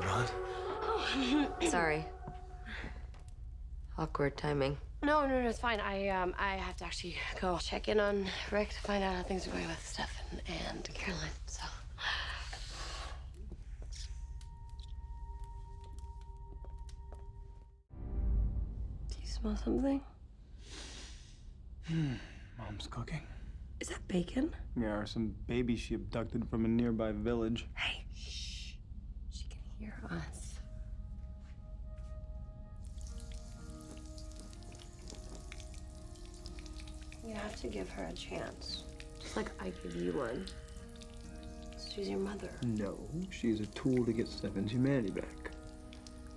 not. Sorry. Awkward timing. No, it's fine. I have to actually go check in on Rick to find out how things are going with Stefan and Caroline, so. Do you smell something? Mom's cooking. Is that bacon? Yeah, or some baby she abducted from a nearby village. Hey, shh. She can hear us. You have to give her a chance. Just like I give you one. She's your mother. No, she's a tool to get Stefan's humanity back.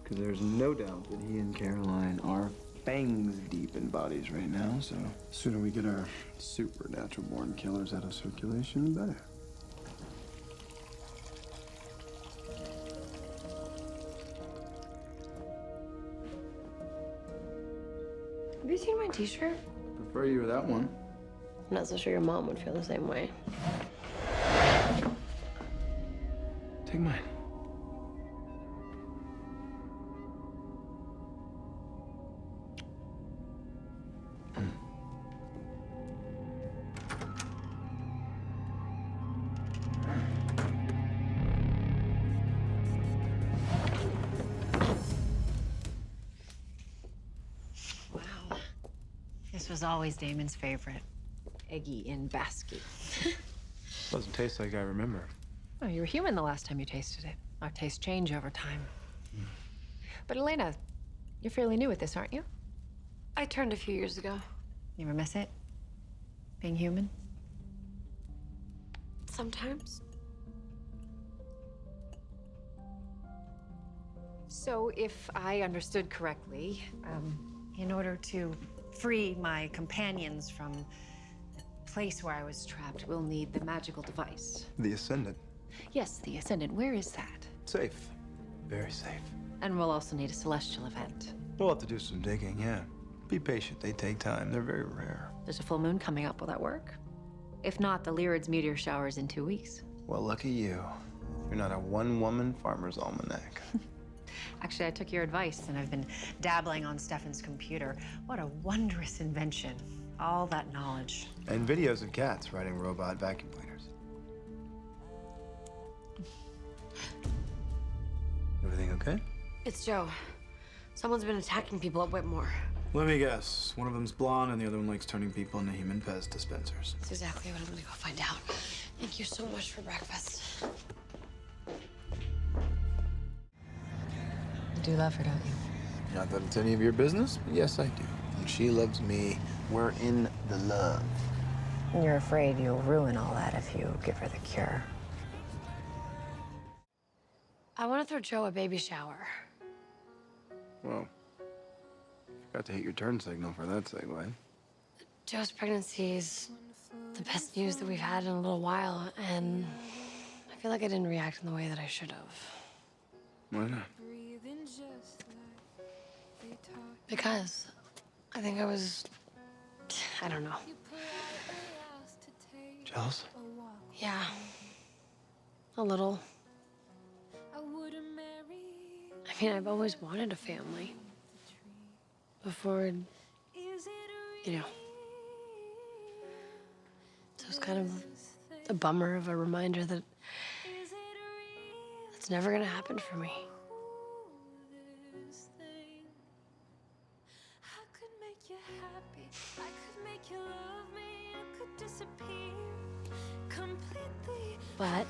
Because there's no doubt that he and Caroline are fangs deep in bodies right now, so the sooner we get our supernatural born killers out of circulation, the better. Have you seen my t-shirt? Prefer you with that one. I'm not so sure your mom would feel the same way. Take mine. Wow. This was always Damon's favorite. Eggy in basket. Doesn't taste like I remember. Oh, you were human the last time you tasted it. Our tastes change over time. But Elena, you're fairly new at this, aren't you? I turned a few years ago. You ever miss it? Being human? Sometimes. So, if I understood correctly, in order to free my companions from the place where I was trapped, we'll need the magical device. The Ascendant. Yes, the Ascendant. Where is that? Safe. Very safe. And we'll also need a celestial event. We'll have to do some digging, yeah. Be patient. They take time. They're very rare. There's a full moon coming up. Will that work? If not, the Lyrid's meteor shower's in 2 weeks. Well, lucky you. You're not a one-woman farmer's almanac. Actually, I took your advice, and I've been dabbling on Stefan's computer. What a wondrous invention. All that knowledge. And videos of cats riding robot vacuum cleaners. Everything okay? It's Joe. Someone's been attacking people at Whitmore. Let me guess. One of them's blonde and the other one likes turning people into human Pez dispensers. That's exactly what I'm gonna go find out. Thank you so much for breakfast. You do love her, don't you? Not that it's any of your business, but yes, I do. And she loves me. We're in the love. And you're afraid you'll ruin all that if you give her the cure. I want to throw Joe a baby shower. Well, forgot to hit your turn signal for that segue. Joe's pregnancy is the best news that we've had in a little while, and I feel like I didn't react in the way that I should have. Why not? Because I think I was, I don't know. Jealous? Yeah. A little. I mean, I've always wanted a family. Before, you know. So it's kind of a bummer of a reminder that it's never gonna happen for me. But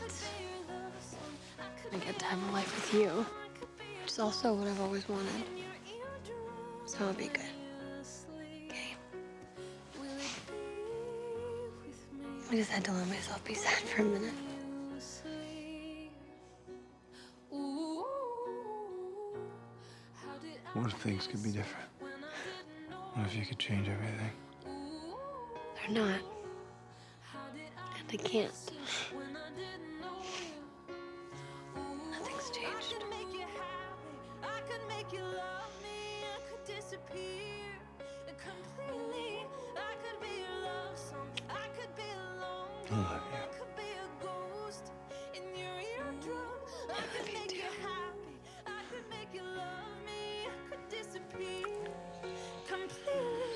I get to have a life with you, which is also what I've always wanted. So it'll be good. Okay. I just had to let myself be sad for a minute. What if things could be different? What if you could change everything? They're not. And I can't. Nothing's changed. I love you. I love you too.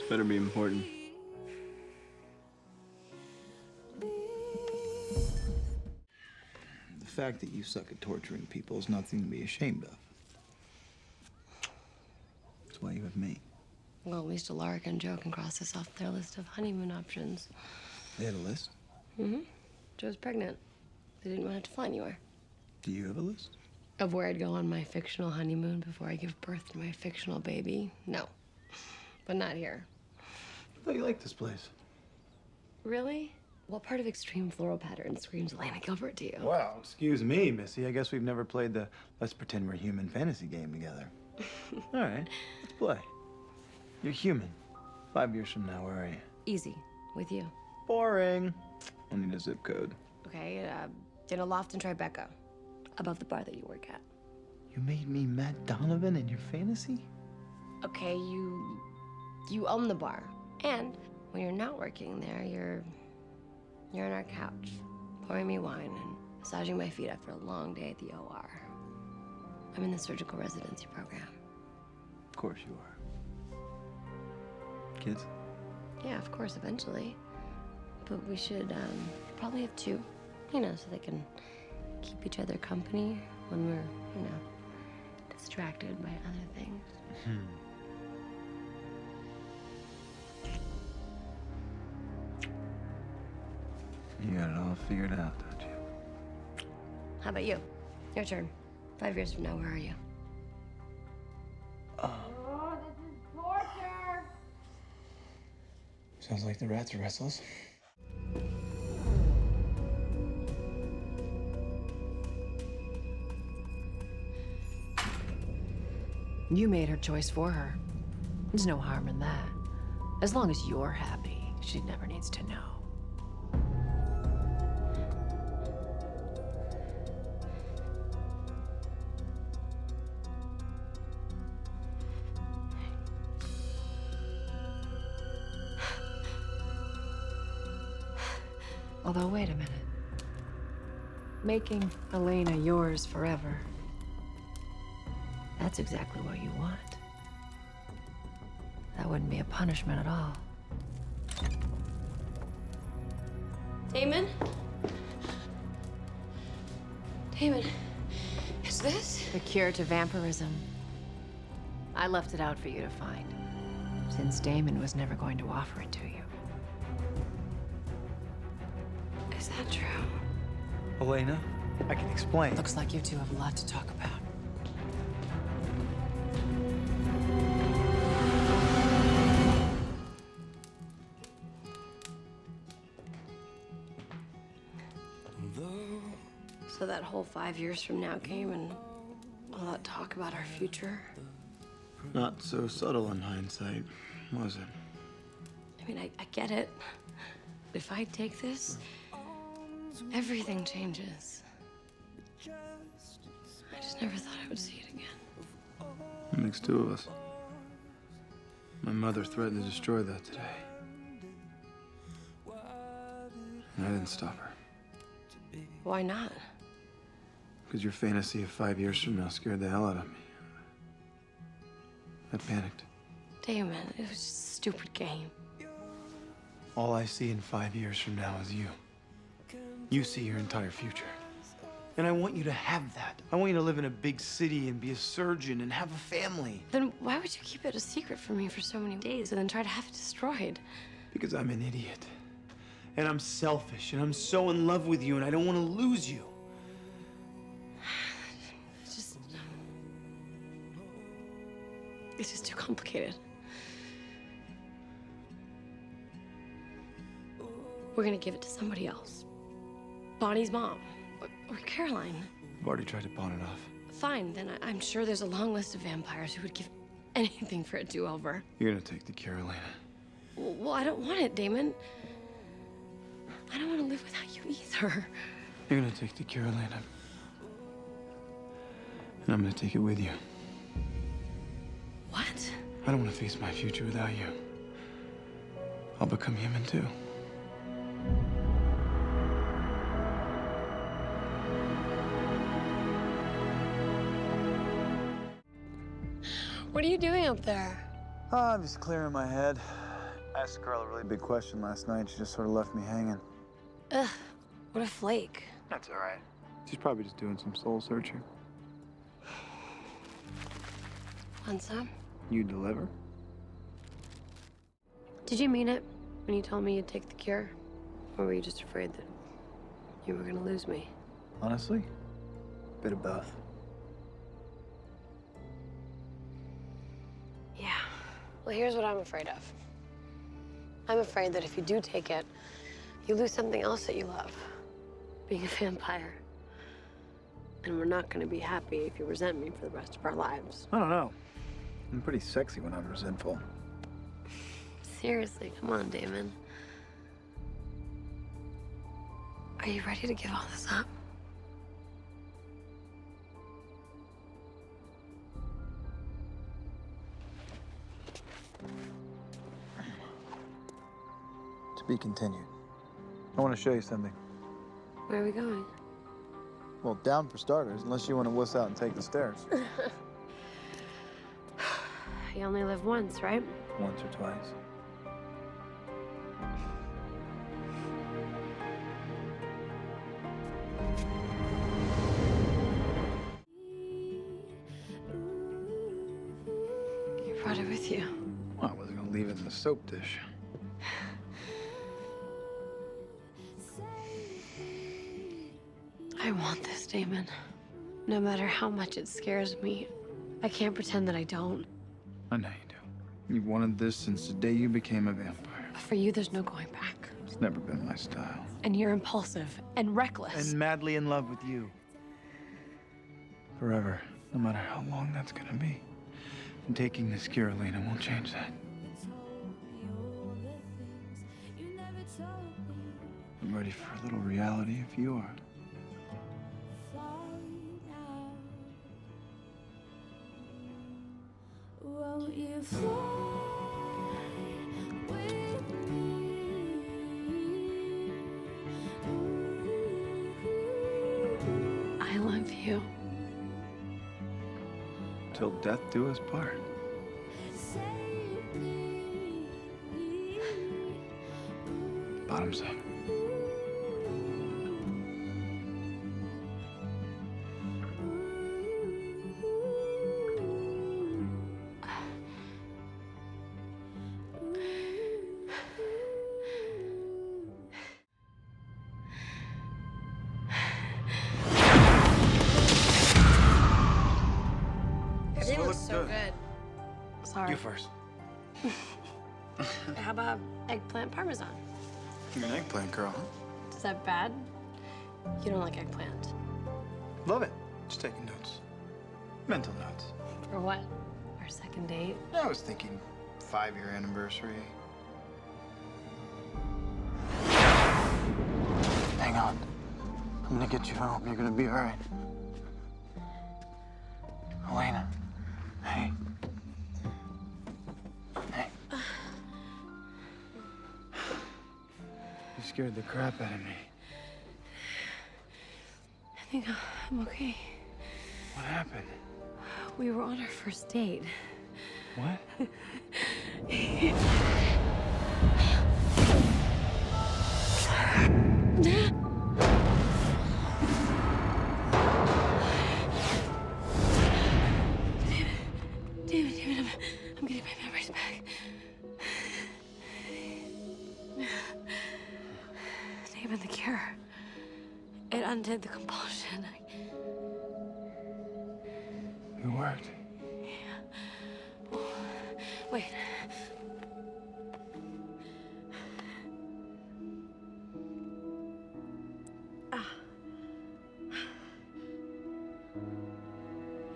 Better be important. The fact that you suck at torturing people is nothing to be ashamed of. That's why you have me. Well, at least Alaric and Joe can cross this off their list of honeymoon options. They had a list? Mm-hmm. Joe's pregnant. They didn't want to have to fly anywhere. Do you have a list? Of where I'd go on my fictional honeymoon before I give birth to my fictional baby? No. But not here. I thought you liked this place. Really? What part of extreme floral patterns screams Elena Gilbert to you? Wow, excuse me, Missy. I guess we've never played the let's pretend we're human fantasy game together. All right, let's play. You're human. 5 years from now, where are you? Easy. With you. Boring. I need a zip code. Okay, in a loft in Tribeca. Above the bar that you work at. You made me Matt Donovan in your fantasy? Okay, you own the bar. And when you're not working there, you're on our couch, pouring me wine and massaging my feet after a long day at the OR. I'm in the surgical residency program. Of course you are. Kids? Yeah, of course, eventually. But we should probably have two, so they can keep each other company when we're, distracted by other things. You got it all figured out, don't you? How about you? Your turn. 5 years from now, where are you? Oh, this is torture. Sounds like the rats are restless. You made her choice for her. There's no harm in that. As long as you're happy, she never needs to know. Although, wait a minute. Making Elena yours forever, that's exactly what you want. That wouldn't be a punishment at all. Damon? Damon, is this? The cure to vampirism. I left it out for you to find, since Damon was never going to offer it to you. Is that true? Elena, I can explain. Looks like you two have a lot to talk about. So that whole 5 years from now came and all that talk about our future. Not so subtle in hindsight, was it? I mean, I get it. But if I take this, everything changes. I just never thought I would see it again. It makes two of us. My mother threatened to destroy that today. And I didn't stop her. Why not? Because your fantasy of 5 years from now scared the hell out of me. I panicked. Damon, it was just a stupid game. All I see in 5 years from now is you. You see your entire future. And I want you to have that. I want you to live in a big city and be a surgeon and have a family. Then why would you keep it a secret from me for so many days and then try to have it destroyed? Because I'm an idiot. And I'm selfish, and I'm so in love with you, and I don't want to lose you. It's just too complicated. We're gonna give it to somebody else. Bonnie's mom, or Caroline. I've already tried to pawn it off. Fine, then I'm sure there's a long list of vampires who would give anything for a do-over. You're gonna take the cure, Elena. Well, I don't want it, Damon. I don't want to live without you either. You're gonna take the cure, Elena. And I'm gonna take it with you. What? I don't want to face my future without you. I'll become human too. What are you doing up there? I'm just clearing my head. I asked the girl a really big question last night. She just sort of left me hanging. Ugh, what a flake. That's all right. She's probably just doing some soul searching. Want some? You deliver? Did you mean it when you told me you'd take the cure? Or were you just afraid that you were gonna lose me? Honestly, a bit of both. Yeah. Well, here's what I'm afraid of. I'm afraid that if you do take it, you lose something else that you love. Being a vampire. And we're not gonna be happy if you resent me for the rest of our lives. I don't know. I'm pretty sexy when I'm resentful. Seriously, come on, Damon. Are you ready to give all this up? To be continued. I want to show you something. Where are we going? Well, down for starters, unless you want to wuss out and take the stairs. You only live once, right? Once or twice. You brought it with you. Well, I wasn't going to leave it in the soap dish. I want this, Damon. No matter how much it scares me, I can't pretend that I don't. I know you do. You've wanted this since the day you became a vampire. For you, there's no going back. It's never been my style. And you're impulsive and reckless. And madly in love with you. Forever, no matter how long that's gonna be. And taking this cure, Elena, won't change that. I'm ready for a little reality if you are. Won't you fly with me? I love you. Till death do us part. Bottoms up. Everything looks so good. Sorry. You first. How about eggplant parmesan? You're an eggplant girl, huh? Is that bad? You don't like eggplant. Love it. Just taking notes. Mental notes. For what? Our second date? I was thinking 5-year anniversary. Hang on. I'm gonna get you home. You're gonna be all right. Elena. Hey. Hey. You scared the crap out of me. I think I'm okay. What happened? We were on our first date. What? David, I'm getting my memories back. David, the cure. It undid the compulsion. It worked. Yeah. Oh, wait.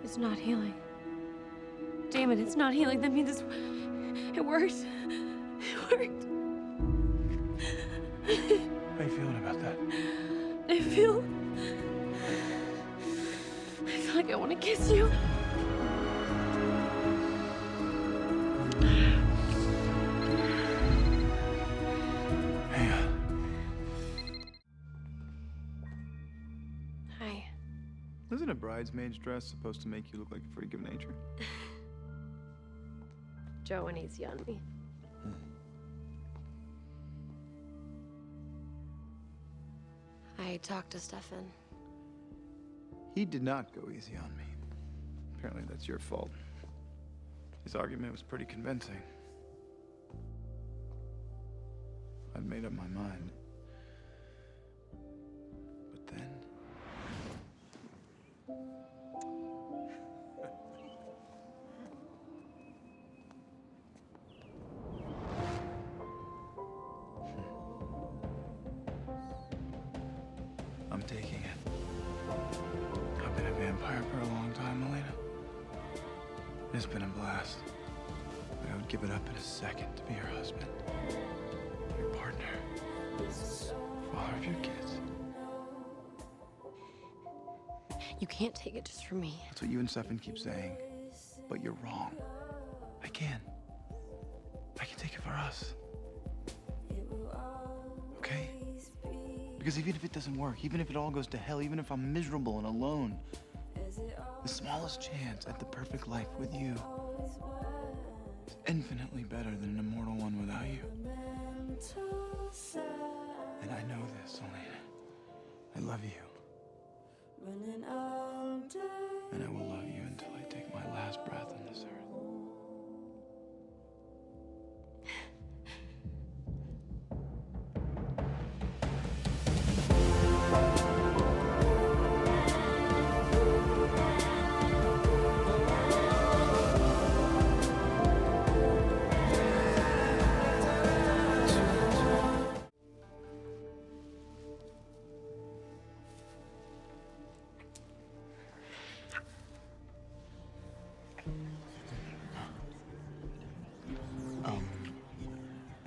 It's not healing. Damn it, it's not healing. That means it worked. It worked. How you feeling about that? I feel like I want to kiss you. Hey, Hi. isn't a bridesmaid's dress supposed to make you look like a freak of nature? Joe and easy on me. I talked to Stefan. He did not go easy on me. Apparently that's your fault. His argument was pretty convincing. I'd made up my mind. But then... I'm taking it. I've been a vampire for a long time, Elena. It's been a blast. But I would give it up in a second to be your husband, your partner, father of your kids. You can't take it just from me. That's what you and Stefan keep saying. But you're wrong. I can. I can take it for us. Okay? Because even if it doesn't work, even if it all goes to hell, even if I'm miserable and alone, the smallest chance at the perfect life with you is infinitely better than an immortal one without you. And I know this, Elena. I love you. And I will love you until I take my last breath on this earth.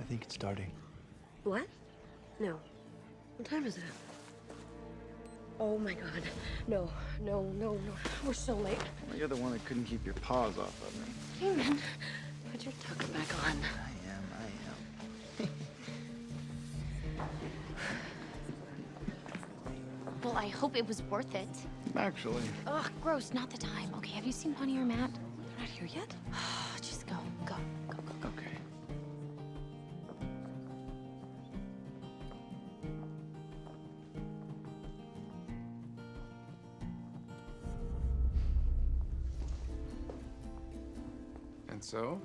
I think it's starting. What? No. What time is it? Oh my god. No, no, no, no. We're so late. Well, you're the one that couldn't keep your paws off of me. Damon, put your tucker back on. I am. Well, I hope it was worth it. Actually. Ugh, gross, not the time. Okay, have you seen Bonnie or Matt? They're not here yet? Just go, go, go, go, go. Okay. And so?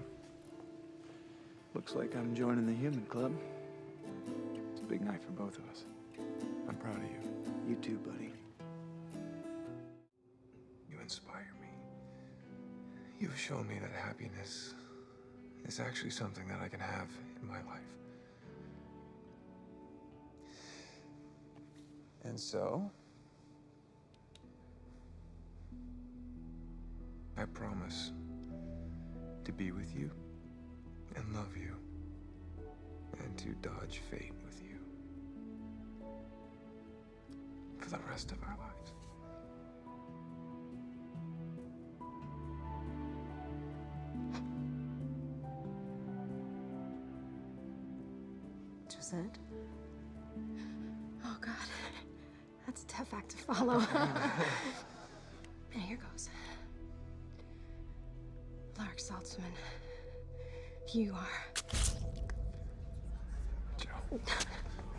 Looks like I'm joining the human club. It's a big night for both of us. I'm proud of you. You too, buddy. You inspire me. You've shown me that happiness is actually something that I can have in my life. And so, I promise to be with you and love you and to dodge fate with you for the rest of our lives. Just it? Oh god. That's a tough act to follow. And here goes. Lark Saltzman, you are... Joe.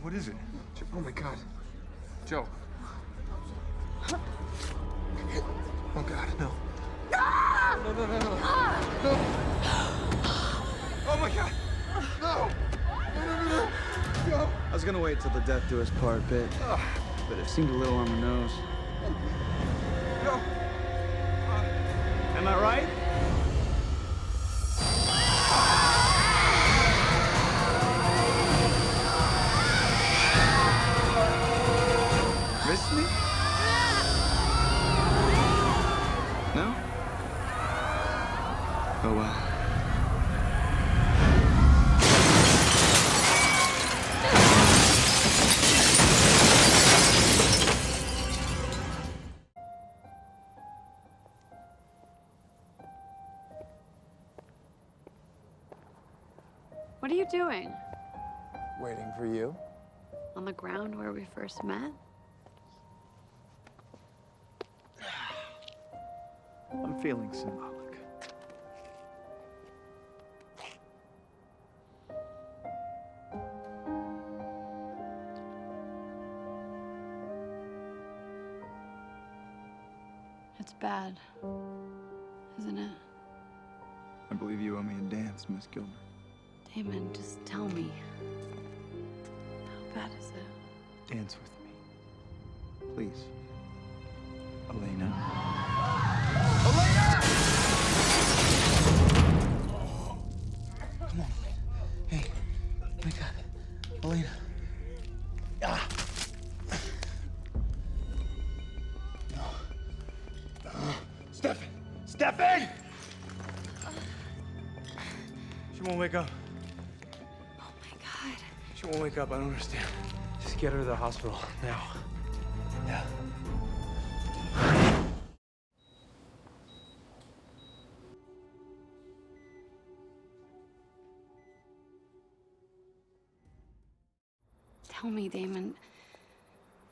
What is it? Joe, oh my god. Joe. Oh god, no. No, no, no, no, no. No. Oh my god. No. No, no, no, no. No. I was gonna wait till the death do us part bit, but it seemed a little on the nose. No. Am I right? Miss me? No? Oh well. What are you doing? Waiting for you. On the ground where we first met? I'm feeling symbolic. bad, isn't it? I believe you owe me a dance, Miss Gilbert. Damon, just tell me. How bad is it? Dance with me. Please. Elena. Come on. Hey, wake up. Elena. Ah. Stefan! Stefan! She won't wake up. Oh my God. She won't wake up. I don't understand. Just get her to the hospital now. Yeah. Tell me, Damon.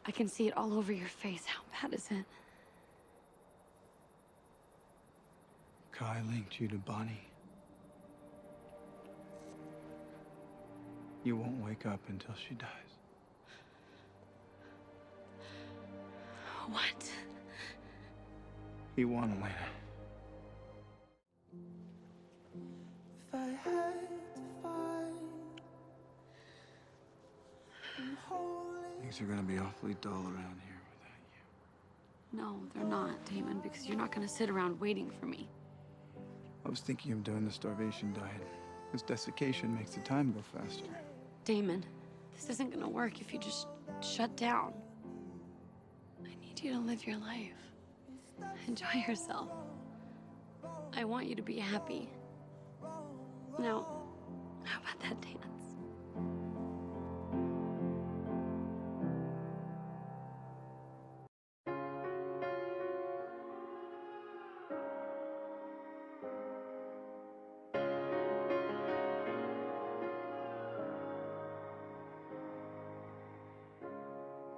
I can see it all over your face. How bad is it? Kai linked you to Bonnie. You won't wake up until she dies. What? He won, Elena. If I had to find Things are gonna be awfully dull around here without you. No, they're not, Damon, because you're not gonna sit around waiting for me. I was thinking of doing the starvation diet. This desiccation makes the time go faster. Damon, this isn't gonna work if you just shut down. I need you to live your life. Enjoy yourself. I want you to be happy. Now, how about that dance?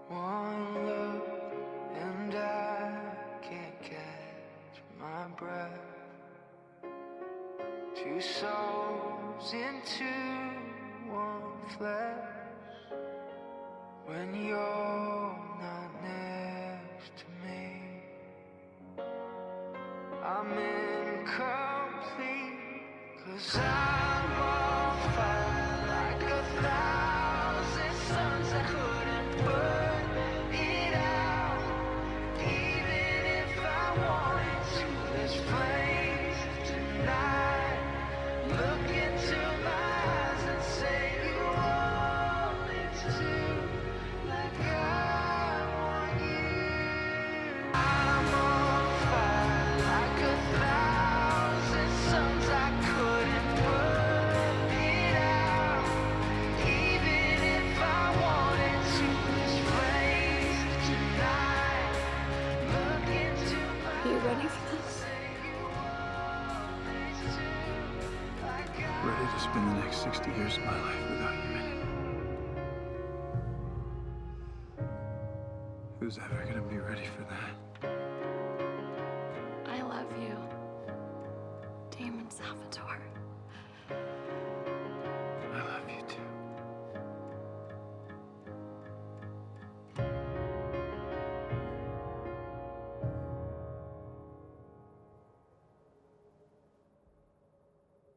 one look and I can't catch my breath. Two souls into one flesh. When you're not next to me, I'm incomplete. 'Cause I'm on fire like 1,000 suns. I couldn't put it out, even if I wanted to. There's flames tonight. Look into my eyes and say you want me to, like I want you. I'm on fire like 1,000 suns. I couldn't put it out, even if I wanted to. There's flames tonight. Look into my Are you ready for this? Ready to spend the next 60 years of my life without you in it. Who's ever gonna be ready for that?